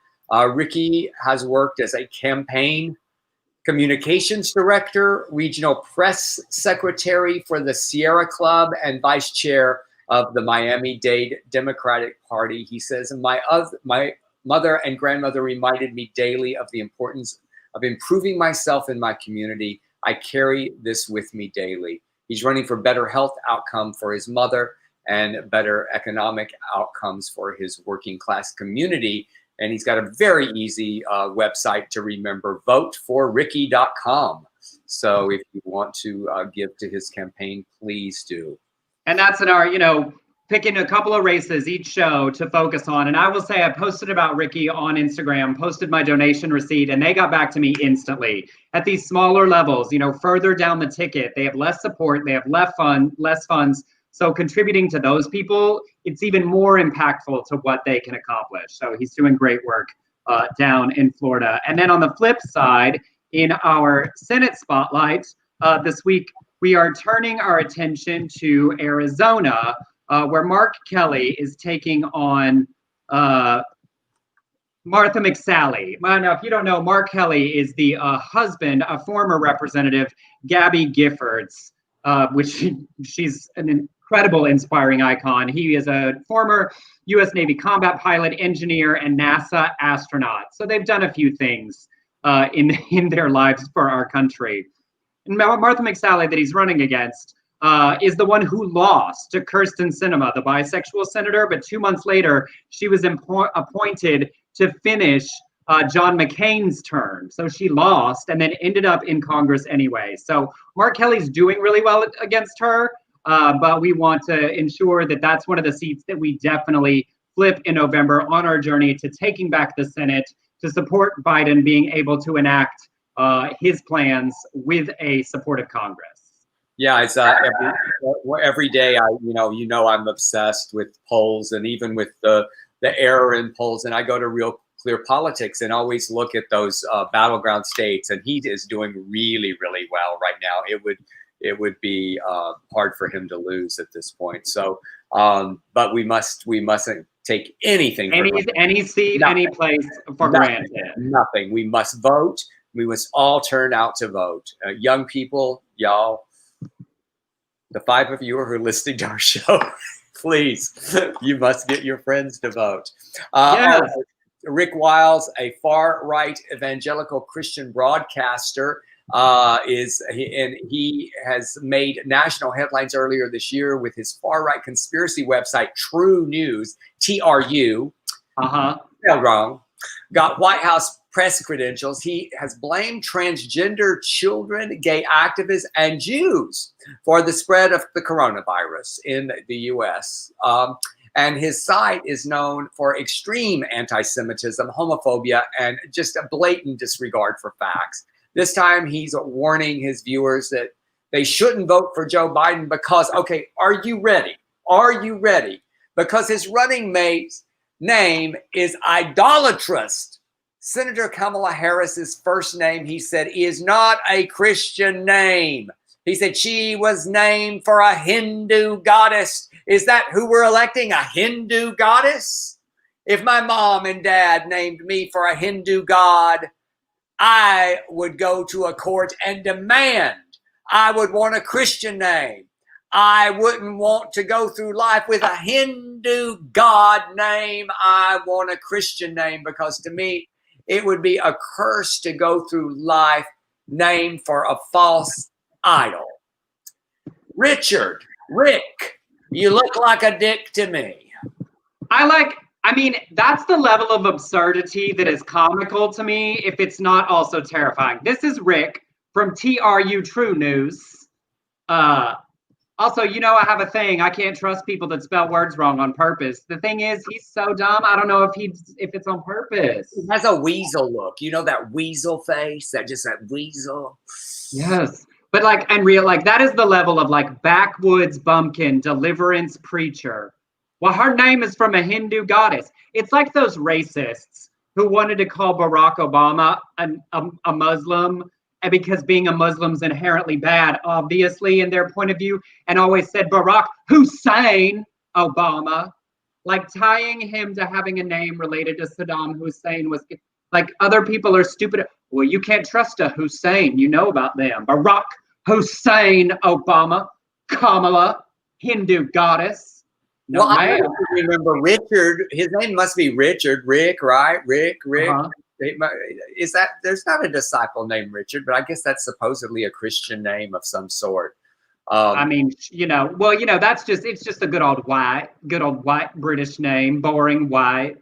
Ricky has worked as a campaign communications director, regional press secretary for the Sierra Club, and vice chair of the Miami-Dade Democratic Party. He says, my mother and grandmother reminded me daily of the importance of improving myself in my community. I carry this with me daily. He's running for better health outcome for his mother and better economic outcomes for his working class community. And he's got a very easy website to remember, voteforricky.com. So if you want to give to his campaign, please do. And that's in our, picking a couple of races each show to focus on. And I will say I posted about Ricky on Instagram, posted my donation receipt, and they got back to me instantly. At these smaller levels, further down the ticket, they have less support, they have less funds. So contributing to those people, it's even more impactful to what they can accomplish. So he's doing great work down in Florida. And then on the flip side, in our Senate spotlight this week, we are turning our attention to Arizona, where Mark Kelly is taking on Martha McSally. Now, if you don't know, Mark Kelly is the husband of former Representative Gabby Giffords, which she's an incredible, inspiring icon. He is a former U.S. Navy combat pilot, engineer, and NASA astronaut. So they've done a few things in their lives for our country. And Martha McSally, that he's running against, is the one who lost to Kyrsten Sinema, the bisexual senator. But 2 months later, she was appointed to finish John McCain's term. So she lost and then ended up in Congress anyway. So Mark Kelly's doing really well against her. But we want to ensure that that's one of the seats that we definitely flip in November on our journey to taking back the Senate, to support Biden being able to enact his plans with a supportive Congress. Yeah, it's every day. I'm obsessed with polls, and even with the error in polls. And I go to Real Clear Politics and always look at those battleground states. And he is doing really, really well right now. It would be hard for him to lose at this point. So, but we mustn't take anything. Any seat, any place for granted. Nothing. We must vote. We must all turn out to vote. Young people, y'all, the 5 of you who are listening to our show, please, you must get your friends to vote. Yes. Rick Wiles, a far-right evangelical Christian broadcaster, he has made national headlines earlier this year with his far-right conspiracy website, True News, TRU. Wrong. Got White House press credentials. He has blamed transgender children, gay activists, and Jews for the spread of the coronavirus in the U.S. And his site is known for extreme anti-Semitism, homophobia, and just a blatant disregard for facts. This time he's warning his viewers that they shouldn't vote for Joe Biden because, okay, are you ready? Are you ready? Because his running mate's name is idolatrous. Senator Kamala Harris's first name, he said, is not a Christian name. He said she was named for a Hindu goddess. Is that who we're electing? A Hindu goddess? If my mom and dad named me for a Hindu god, I would go to a court and demand I would want a Christian name. I wouldn't want to go through life with a Hindu god name. I want a Christian name because to me, it would be a curse to go through life named for a false idol. Rick, you look like a dick to me. I mean, that's the level of absurdity that is comical to me if it's not also terrifying. This is Rick from TRU True News. Also, you know, I have a thing. I can't trust people that spell words wrong on purpose. The thing is, he's so dumb. I don't know if it's on purpose. He has a weasel look. You know that weasel face? That weasel. Yes. But like, and real, like that is the level of like backwoods bumpkin deliverance preacher. Well, her name is from a Hindu goddess. It's like those racists who wanted to call Barack Obama a Muslim, and because being a Muslim is inherently bad, obviously, in their point of view, and always said Barack Hussein Obama, like tying him to having a name related to Saddam Hussein was like other people are stupid. Well, you can't trust a Hussein. You know about them. Barack Hussein Obama, Kamala, Hindu goddess. No, well, I remember Richard. His name must be Richard. Rick, right? Rick. Uh-huh. Is that there's not a disciple named Richard, but I guess that's supposedly a Christian name of some sort. I mean, you know, well, you know, it's just a good old white British name, boring white.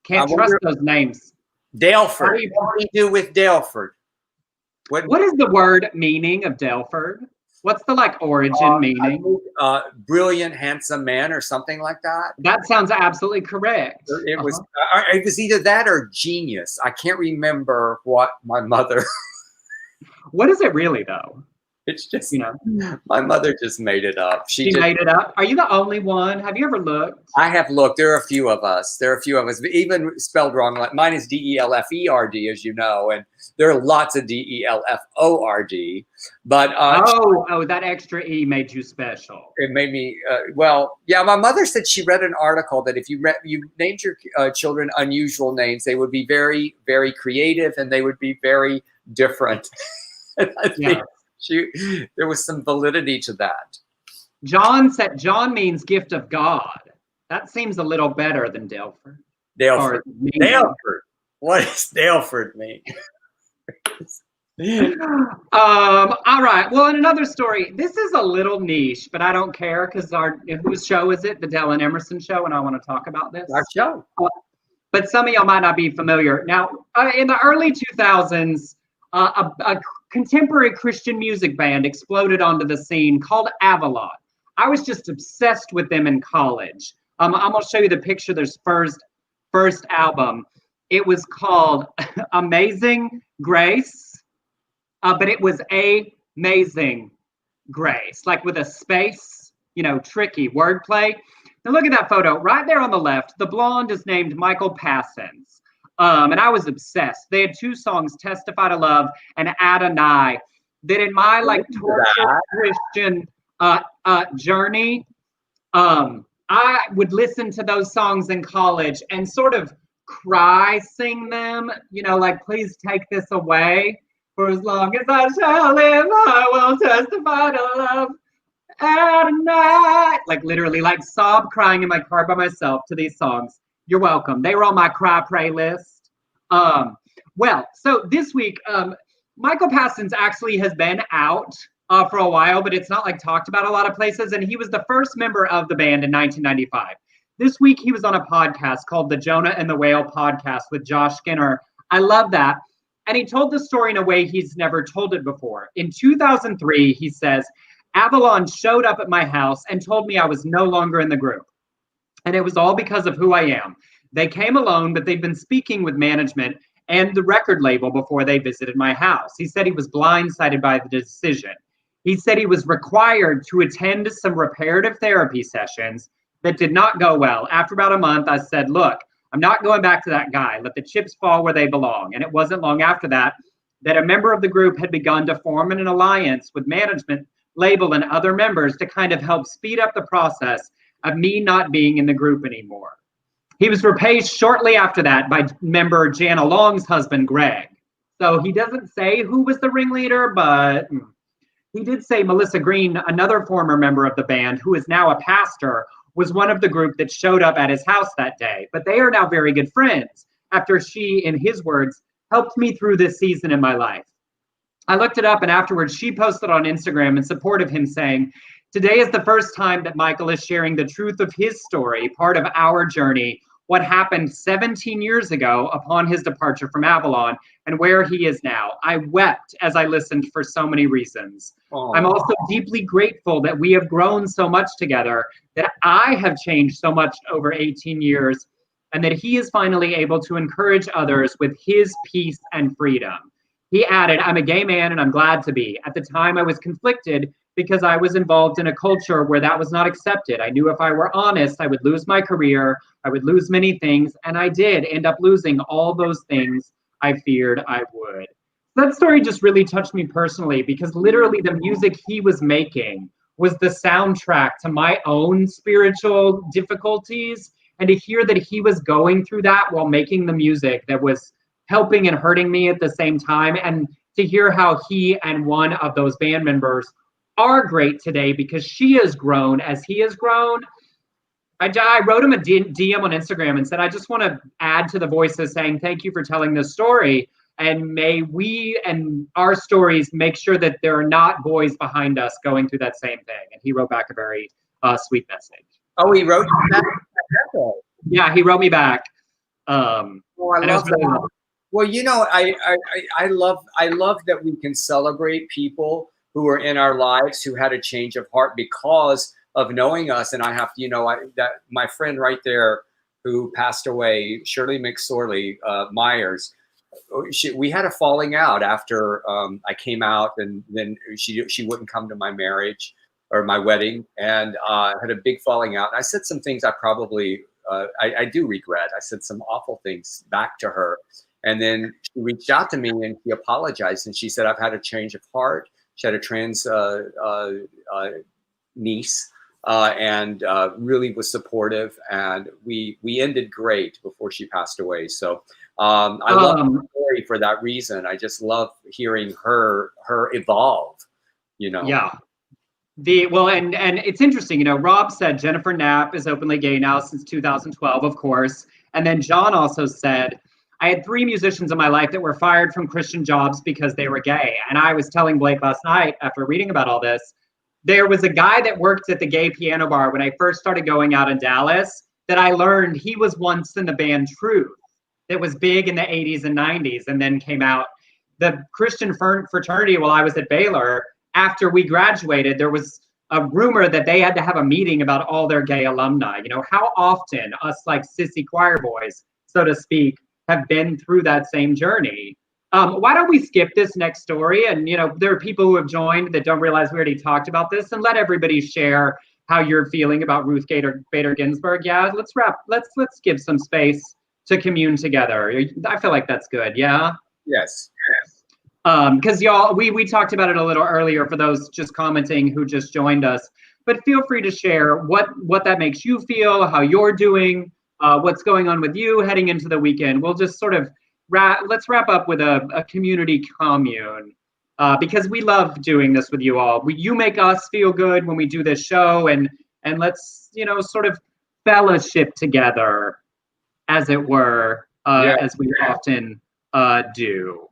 Can't trust those names. Delford. What do you do with Delford? What is the word meaning of Delford? What's the like origin meaning? Brilliant, handsome man, or something like that. That sounds absolutely correct. It was. It was either that or genius. I can't remember what my mother. What is it really though? It's just, you know, my mother just made it up. She made it up. Are you the only one? Have you ever looked? I have looked. There are a few of us. Even spelled wrong. Like mine is DELFERD, as you know, and there are lots of DELFORD. But that extra E made you special. It made me. Well, yeah. My mother said she read an article that if you named your children unusual names, they would be very, very creative and they would be very different. I think there was some validity to that. John said John means gift of God. That seems a little better than Delford. Delford. What does Delford mean? All right. Well, in another story, this is a little niche, but I don't care because whose show is it? The Dell and Emerson show, and I want to talk about this. Our show. But some of y'all might not be familiar. Now, in the early 2000s, a contemporary Christian music band exploded onto the scene called Avalon. I was just obsessed with them in college. I'm going to show you the picture of their first album. It was called Amazing Grace, but it was Amazing Grace, like with a space, tricky wordplay. Now look at that photo right there on the left. The blonde is named Michael Passons. And I was obsessed. They had two songs, Testify to Love and Adonai, that in my tortured Christian journey, I would listen to those songs in college and sort of sing them, please take this away. For as long as I shall live, I will testify to love. Adonai. Literally, sob crying in my car by myself to these songs. You're welcome. They were on my cry pray list. So this week, Michael Passons actually has been out for a while, but it's not talked about a lot of places. And he was the first member of the band in 1995. This week, he was on a podcast called the Jonah and the Whale podcast with Josh Skinner. I love that. And he told the story in a way he's never told it before. In 2003, he says, Avalon showed up at my house and told me I was no longer in the group. And it was all because of who I am. They came alone, but they'd been speaking with management and the record label before they visited my house. He said he was blindsided by the decision. He said he was required to attend some reparative therapy sessions that did not go well. After about a month, I said, look, I'm not going back to that guy. Let the chips fall where they belong. And it wasn't long after that that a member of the group had begun to form an alliance with management, label, and other members to kind of help speed up the process of me not being in the group anymore. He was replaced shortly after that by member Jana Long's husband, Greg. So he doesn't say who was the ringleader, but he did say Melissa Green, another former member of the band, who is now a pastor, was one of the group that showed up at his house that day. But they are now very good friends after she, in his words, helped me through this season in my life. I looked it up, and afterwards she posted on Instagram in support of him saying, today is the first time that Michael is sharing the truth of his story, part of our journey, what happened 17 years ago upon his departure from Avalon and where he is now. I wept as I listened for so many reasons. Aww. I'm also deeply grateful that we have grown so much together, that I have changed so much over 18 years, and that he is finally able to encourage others with his peace and freedom. He added, I'm a gay man and I'm glad to be. At the time I was conflicted because I was involved in a culture where that was not accepted. I knew if I were honest, I would lose my career, I would lose many things, and I did end up losing all those things I feared I would. That story just really touched me personally because literally the music he was making was the soundtrack to my own spiritual difficulties. And to hear that he was going through that while making the music that was helping and hurting me at the same time, and to hear how he and one of those band members are great today because she has grown as he has grown. I wrote him a DM on Instagram and said, I just want to add to the voices saying, thank you for telling this story. And may we and our stories make sure that there are not boys behind us going through that same thing. And he wrote back a very sweet message. Oh, he wrote back? Yeah, he wrote me back. I love that. Well, you know, I love that we can celebrate people who are in our lives who had a change of heart because of knowing us. And I have to, you know, that my friend right there who passed away, Shirley McSorley Myers, we had a falling out after I came out, and then she wouldn't come to my marriage or my wedding, and had a big falling out. And I said some things I probably I do regret. I said some awful things back to her. And then she reached out to me and she apologized. And she said, I've had a change of heart. She had a trans niece and really was supportive. And we ended great before she passed away. So I love the story for that reason. I just love hearing her evolve, you know. Yeah. And it's interesting, you know, Rob said Jennifer Knapp is openly gay now since 2012, of course. And then John also said, I had 3 musicians in my life that were fired from Christian jobs because they were gay. And I was telling Blake last night after reading about all this, there was a guy that worked at the gay piano bar when I first started going out in Dallas that I learned he was once in the band Truth that was big in the 80s and 90s and then came out. The Christian fraternity while I was at Baylor, after we graduated, there was a rumor that they had to have a meeting about all their gay alumni. You know, how often us like sissy choir boys, so to speak, have been through that same journey. Why don't we skip this next story? And, you know, there are people who have joined that don't realize we already talked about this, and let everybody share how you're feeling about Ruth Bader Ginsburg. Yeah, let's give some space to commune together. I feel like that's good. Yeah. Yes. Because y'all, we talked about it a little earlier for those just commenting who just joined us, but feel free to share what that makes you feel, how you're doing, what's going on with you heading into the weekend. We'll just sort of let's wrap up with a community commune because we love doing this with you all. You make us feel good when we do this show, and let's, you know, sort of fellowship together, as it were, as we often do.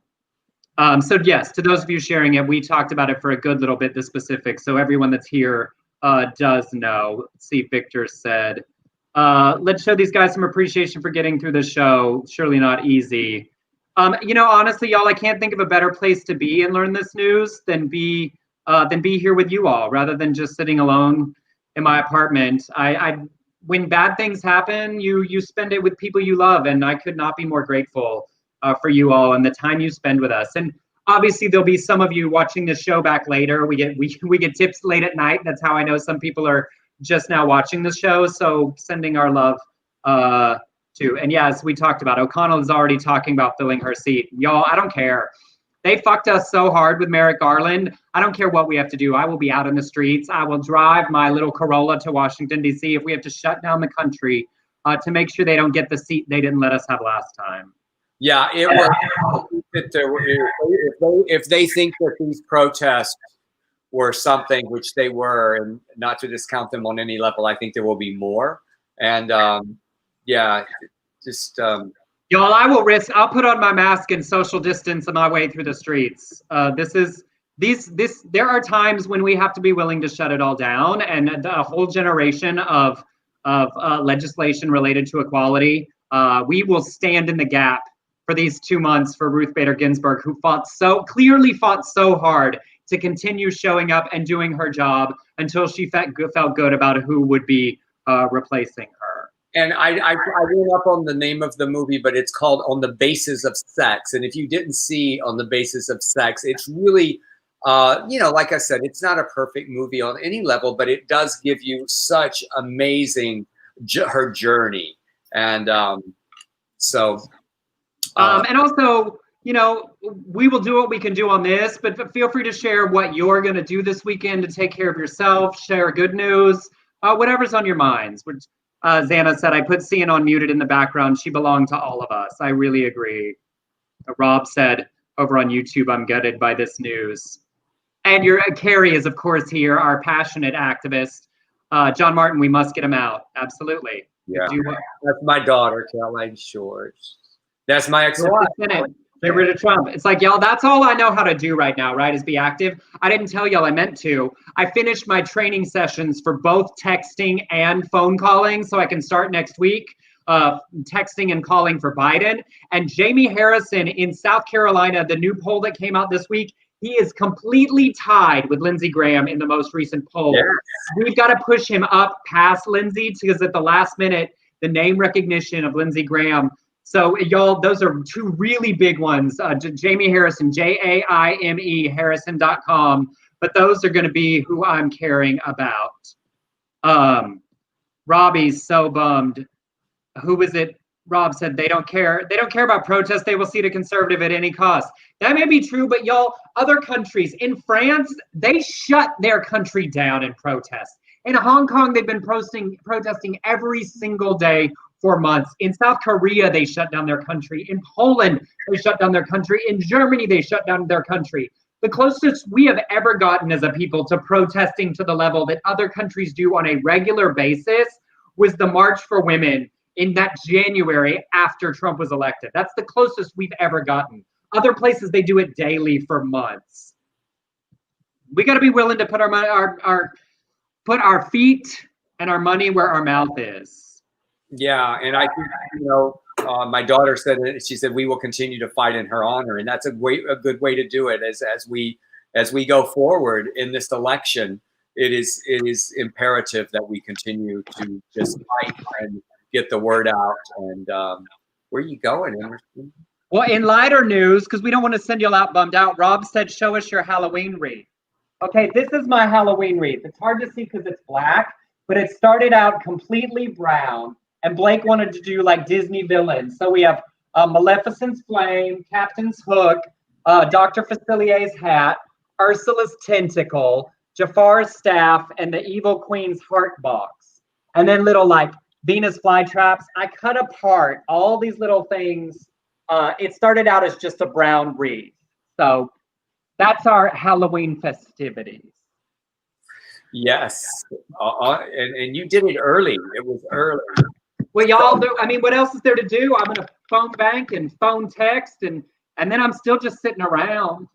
So yes, to those of you sharing it, we talked about it for a good little bit, the specifics. So everyone that's here does know. Let's see, Victor said, let's show these guys some appreciation for getting through the show. Surely not easy. You know, honestly, y'all, I can't think of a better place to be and learn this news than be here with you all, rather than just sitting alone in my apartment. when bad things happen, you spend it with people you love, and I could not be more grateful for you all and the time you spend with us. And obviously, there'll be some of you watching this show back later. We get tips late at night. That's how I know some people are just now watching the show. So sending our love to. And yeah, as we talked about, O'Connell is already talking about filling her seat. Y'all, I don't care. They fucked us so hard with Merrick Garland. I don't care what we have to do. I will be out in the streets. I will drive my little Corolla to Washington, D.C. if we have to shut down the country to make sure they don't get the seat they didn't let us have last time. Yeah, it was. If they think that these protests were something, which they were, and not to discount them on any level, I think there will be more. And yeah, just. Y'all, I'll put on my mask and social distance on my way through the streets. There are times when we have to be willing to shut it all down, and a whole generation of legislation related to equality. We will stand in the gap for these 2 months for Ruth Bader Ginsburg, who clearly fought so hard to continue showing up and doing her job until she felt good about who would be replacing her. And I went up on the name of the movie, but it's called On the Basis of Sex. And if you didn't see On the Basis of Sex, it's really, like I said, it's not a perfect movie on any level, but it does give you such amazing her journey. And so. And also, we will do what we can do on this, but feel free to share what you're going to do this weekend to take care of yourself, share good news, whatever's on your minds. Xana said, I put Cian on muted in the background. She belonged to all of us. I really agree. Rob said over on YouTube, I'm gutted by this news. And Carrie is, of course, here, our passionate activist. John Martin, we must get him out. Absolutely. Yeah. That's my daughter, Caroline Short. That's my ex-wife. Get rid of Trump. It's like, y'all, that's all I know how to do right now, right? Is be active. I didn't tell y'all I meant to. I finished my training sessions for both texting and phone calling, so I can start next week texting and calling for Biden. And Jamie Harrison in South Carolina, the new poll that came out this week, he is completely tied with Lindsey Graham in the most recent poll. Yes. We've got to push him up past Lindsey because at the last minute, the name recognition of Lindsey Graham. So y'all, those are two really big ones. Jamie Harrison, Jaime Harrison.com. But those are going to be who I'm caring about. Robbie's so bummed. Who was it? Rob said they don't care. They don't care about protests. They will seat a conservative at any cost. That may be true, but y'all, other countries, in France, they shut their country down in protest. In Hong Kong, they've been protesting every single day for months. In South Korea, they shut down their country. In Poland, they shut down their country. In Germany, they shut down their country. The closest we have ever gotten as a people to protesting to the level that other countries do on a regular basis was the March for Women in that January after Trump was elected. That's the closest we've ever gotten. Other places, they do it daily for months. We got to be willing to put put our feet and our money where our mouth is. Yeah, and I think my daughter said it. She said we will continue to fight in her honor, and that's a good way to do it. As we go forward in this election, it is imperative that we continue to just fight and get the word out. And where are you going, Emerson? Well, in lighter news, because we don't want to send you out bummed out, Rob said, show us your Halloween wreath. Okay, this is my Halloween wreath. It's hard to see because it's black, but it started out completely brown. And Blake wanted to do like Disney villains. So we have Maleficent's flame, Captain's hook, Dr. Facilier's hat, Ursula's tentacle, Jafar's staff, and the evil queen's heart box. And then little like Venus flytraps. I cut apart all these little things. It started out as just a brown wreath. So that's our Halloween festivities. Yes. And you did it early. It was early. Well, y'all do. I mean, what else is there to do? I'm going to phone bank and phone text, and then I'm still just sitting around.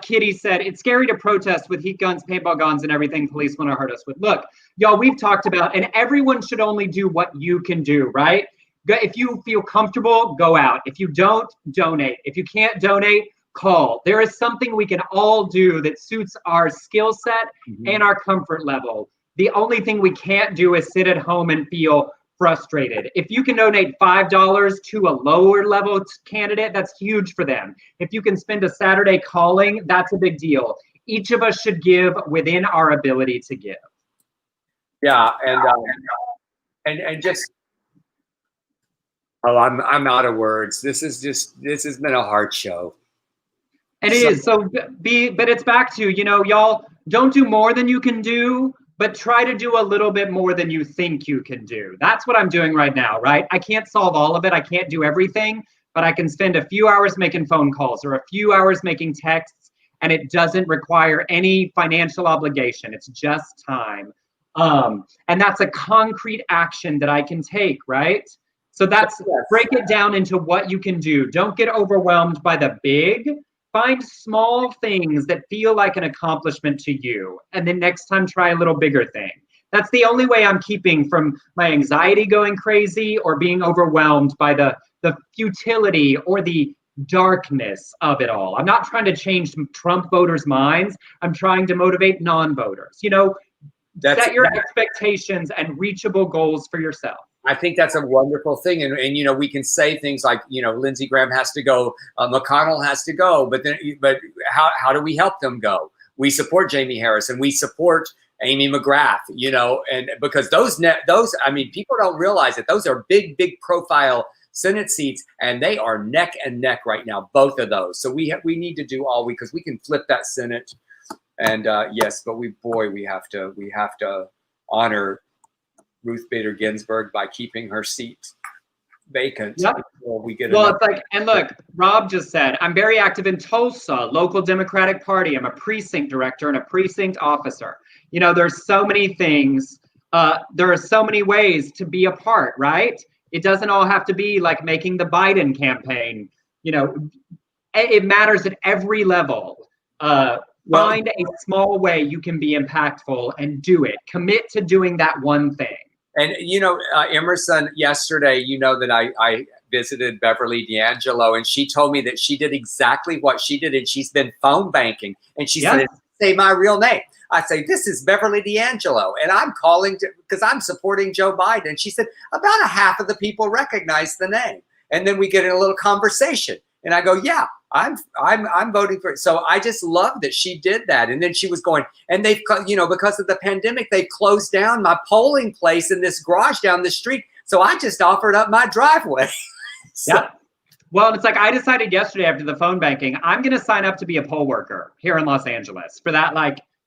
Kitty said, it's scary to protest with heat guns, paintball guns, and everything police want to hurt us with. Look, y'all, we've talked about, and everyone should only do what you can do, right? If you feel comfortable, go out. If you don't, donate. If you can't donate, call. There is something we can all do that suits our skill set and our comfort level. The only thing we can't do is sit at home and feel frustrated. If you can donate $5 to a lower level candidate, that's huge for them. If you can spend a Saturday calling, that's a big deal. Each of us should give within our ability to give. Yeah, and just I'm out of words. This has been a hard show. It is. So but it's back to, y'all don't do more than you can do, but try to do a little bit more than you think you can do. That's what I'm doing right now, right? I can't solve all of it. I can't do everything, but I can spend a few hours making phone calls or a few hours making texts, and it doesn't require any financial obligation. It's just time. And that's a concrete action that I can take, right? So break it down into what you can do. Don't get overwhelmed by the big. Find small things that feel like an accomplishment to you. And then next time, try a little bigger thing. That's the only way I'm keeping from my anxiety going crazy or being overwhelmed by the futility or the darkness of it all. I'm not trying to change Trump voters' minds. I'm trying to motivate non-voters. Set your expectations and reachable goals for yourself. I think that's a wonderful thing. And we can say things like, Lindsey Graham has to go, McConnell has to go, but how do we help them go? We support Jamie Harris and we support Amy McGrath, and because those, people don't realize that those are big profile Senate seats, and they are neck and neck right now, both of those. So we need to do all because we can flip that Senate. And yes, but we have to honor Ruth Bader Ginsburg by keeping her seat vacant. Yep. It's like, and look, Rob just said, I'm very active in Tulsa, local Democratic Party. I'm a precinct director and a precinct officer. There's so many things. There are so many ways to be a part, right? It doesn't all have to be like making the Biden campaign. It matters at every level. Find a small way you can be impactful and do it. Commit to doing that one thing. And, Emerson, yesterday, that I visited Beverly D'Angelo, and she told me that she did exactly what she did, and she's been phone banking. And she said, say my real name. I say, this is Beverly D'Angelo, and I'm calling because I'm supporting Joe Biden. And she said, about a half of the people recognize the name. And then we get in a little conversation. And I go, yeah, I'm voting for it. So I just love that she did that. And then she was going, and they've, because of the pandemic, they've closed down my polling place in this garage down the street. So I just offered up my driveway. Yeah. Well, it's like I decided yesterday after the phone banking, I'm going to sign up to be a poll worker here in Los Angeles for that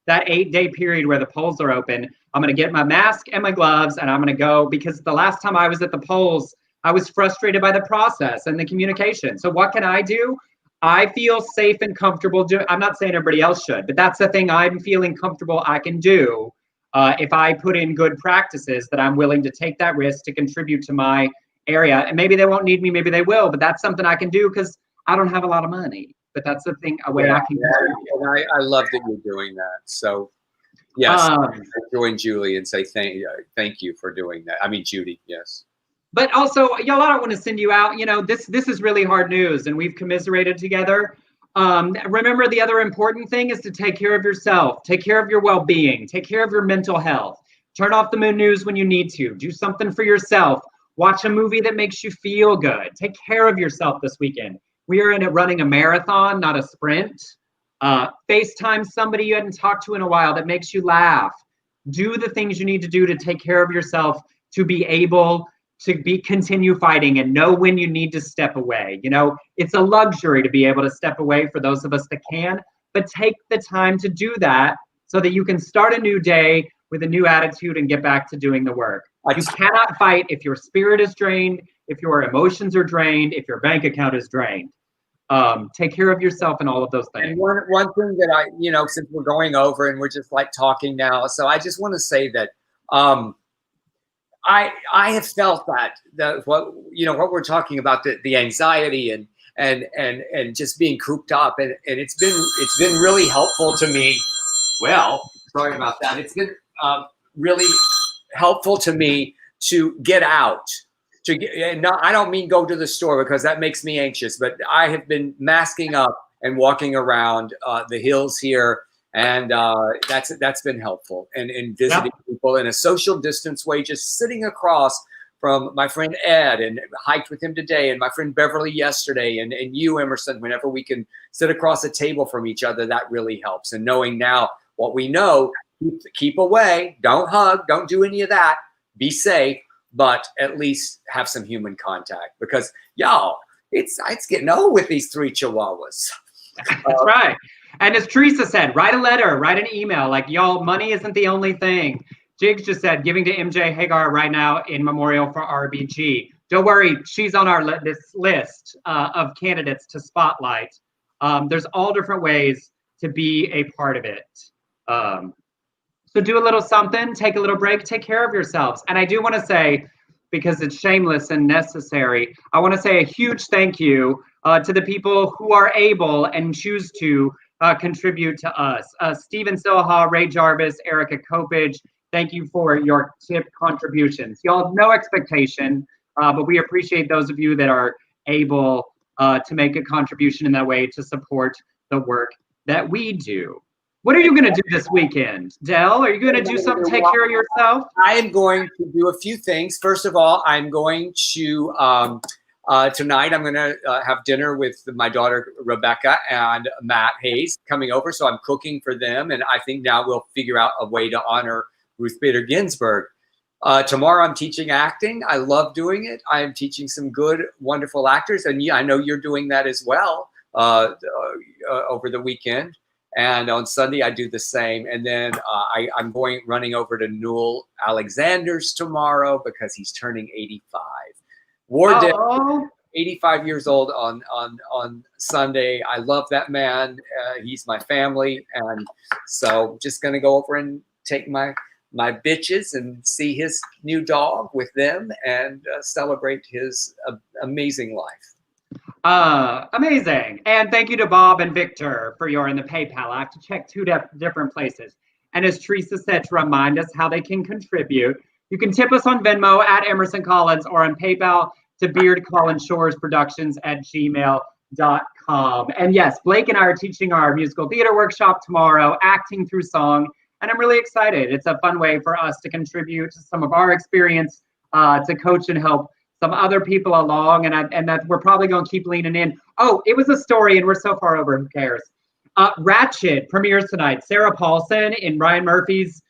8-day period where the polls are open. I'm going to get my mask and my gloves, and I'm going to go because the last time I was at the polls, I was frustrated by the process and the communication. So what can I do? I feel safe and comfortable doing. I'm not saying everybody else should, but that's the thing I'm feeling comfortable I can do if I put in good practices that I'm willing to take that risk to contribute to my area. And maybe they won't need me, maybe they will, but that's something I can do because I don't have a lot of money. But that's the thing, a way I can contribute. And I love that you're doing that. So yes, I join Julie and say thank you for doing that. I mean, Judy, yes. But also, y'all, I don't want to send you out. This is really hard news, and we've commiserated together. Remember, the other important thing is to take care of yourself, take care of your well-being, take care of your mental health. Turn off the news when you need to. Do something for yourself. Watch a movie that makes you feel good. Take care of yourself this weekend. We are running a marathon, not a sprint. FaceTime somebody you hadn't talked to in a while that makes you laugh. Do the things you need to do to take care of yourself to be able to continue fighting and know when you need to step away. It's a luxury to be able to step away for those of us that can, but take the time to do that so that you can start a new day with a new attitude and get back to doing the work. You cannot fight if your spirit is drained, if your emotions are drained, if your bank account is drained. Take care of yourself and all of those things. And one thing that I, since we're going over and we're just talking now, so I just want to say that, I have felt that what we're talking about, the anxiety and just being cooped up, and it's been really helpful to me. Well, sorry about that. It's been really helpful to me to get out. I don't mean go to the store because that makes me anxious, but I have been masking up and walking around the hills here And that's been helpful. And in visiting people in a social distance way, just sitting across from my friend Ed, and hiked with him today, and my friend Beverly yesterday, and you, Emerson, whenever we can sit across a table from each other, that really helps. And knowing now what we know, keep away, don't hug, don't do any of that, be safe, but at least have some human contact, because y'all, it's getting old with these 3 chihuahuas. That's right. And as Teresa said, write a letter, write an email. Like, y'all, money isn't the only thing. Jigs just said, giving to MJ Hagar right now in memorial for RBG. Don't worry, she's on this list of candidates to spotlight. There's all different ways to be a part of it. So do a little something, take a little break, take care of yourselves. And I do want to say, because it's shameless and necessary, I want to say a huge thank you to the people who are able and choose to contribute to us. Stephen Soha, Ray Jarvis, Erica Kopage, thank you for your tip contributions. Y'all have no expectation, but we appreciate those of you that are able to make a contribution in that way to support the work that we do. What are you going to do this weekend, Del? Are you going to do something to take care of yourself? I am going to do a few things. First of all, I'm going to, tonight, I'm going to have dinner with my daughter, Rebecca, and Matt Hayes coming over. So I'm cooking for them. And I think now we'll figure out a way to honor Ruth Bader Ginsburg. Tomorrow I'm teaching acting. I love doing it. I am teaching some good, wonderful actors. And yeah, I know you're doing that as well over the weekend. And on Sunday, I do the same. And then I'm running over to Newell Alexander's tomorrow because he's turning 85. Wardell, 85 years old on Sunday. I love that man. He's my family. And so just going to go over and take my bitches and see his new dog with them and celebrate his amazing life. Amazing. And thank you to Bob and Victor for your in the PayPal. I have to check 2 different places. And as Teresa said, to remind us how they can contribute, you can tip us on Venmo at Emerson Collins or on PayPal to beardcollinsshores@gmail.com. And yes, Blake and I are teaching our musical theater workshop tomorrow, acting through song. And I'm really excited. It's a fun way for us to contribute to some of our experience, to coach and help some other people along, and that we're probably going to keep leaning in. Oh, it was a story, and we're so far over, who cares? Ratched premieres tonight. Sarah Paulson in Ryan Murphy's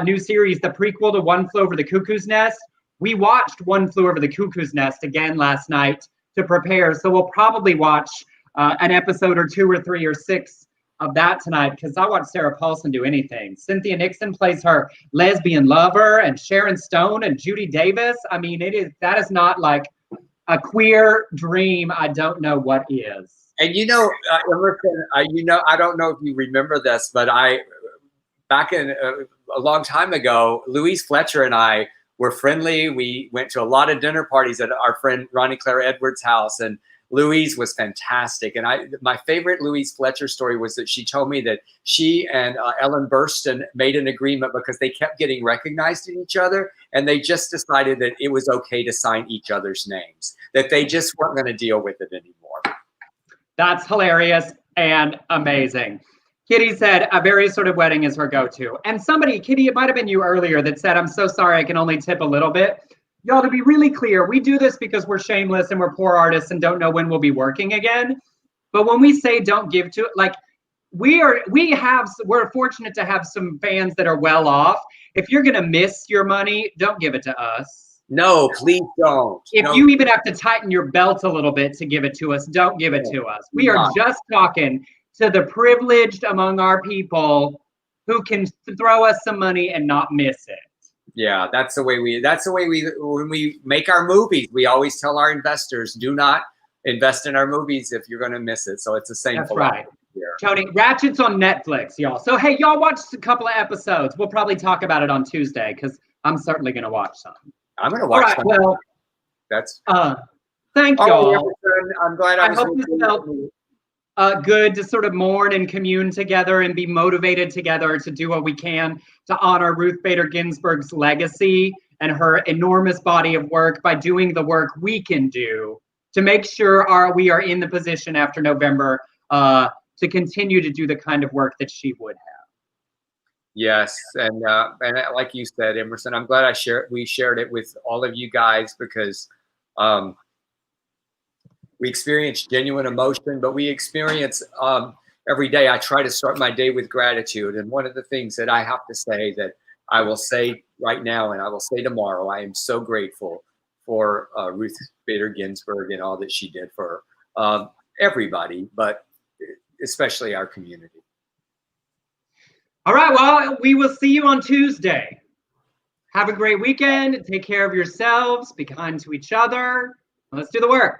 new series, the prequel to One Flew Over the Cuckoo's Nest. We watched One Flew Over the Cuckoo's Nest again last night to prepare, so we'll probably watch an episode or 2 or 3 or 6 of that tonight, because I watch Sarah Paulson do anything. Cynthia Nixon plays her lesbian lover, and Sharon Stone and Judy Davis. I mean, that is not like a queer dream. I don't know what is. And Emerson, I don't know if you remember this, but back in a long time ago, Louise Fletcher and I were friendly. We went to a lot of dinner parties at our friend Ronnie Claire Edwards' house, and Louise was fantastic. And my favorite Louise Fletcher story was that she told me that she and Ellen Burstyn made an agreement because they kept getting recognized in each other, and they just decided that it was okay to sign each other's names, that they just weren't going to deal with it anymore. That's hilarious and amazing. Kitty said a very assorted wedding is her go-to. And somebody, Kitty, it might have been you earlier, that said, I'm so sorry, I can only tip a little bit. Y'all, to be really clear, we do this because we're shameless and we're poor artists and don't know when we'll be working again. But when we say don't give to it, like we're fortunate to have some fans that are well off. If you're going to miss your money, don't give it to us. No, please don't. If you even have to tighten your belt a little bit to give it to us, don't give it to us. We are just talking to the privileged among our people who can throw us some money and not miss it. Yeah, that's the way when we make our movies, we always tell our investors, do not invest in our movies if you're going to miss it. So it's the same. That's right. Here. Tony, Ratchet's on Netflix, y'all. So, hey, y'all watched a couple of episodes. We'll probably talk about it on Tuesday because I'm certainly going to watch some. I'm going to watch some. Well, that's thank y'all. I'm glad I hope this felt good to sort of mourn and commune together and be motivated together to do what we can to honor Ruth Bader Ginsburg's legacy and her enormous body of work by doing the work we can do to make sure we are in the position after November to continue to do the kind of work that she would have. Yes, and like you said, Emerson, I'm glad we shared it with all of you guys because um, we experience genuine emotion, but we experience every day. I try to start my day with gratitude, and one of the things that I have to say that I will say right now and I will say tomorrow, I am so grateful for Ruth Bader Ginsburg and all that she did for everybody, but especially our community. All right, well, we will see you on Tuesday. Have a great weekend. Take care of yourselves. Be kind to each other. Let's do the work.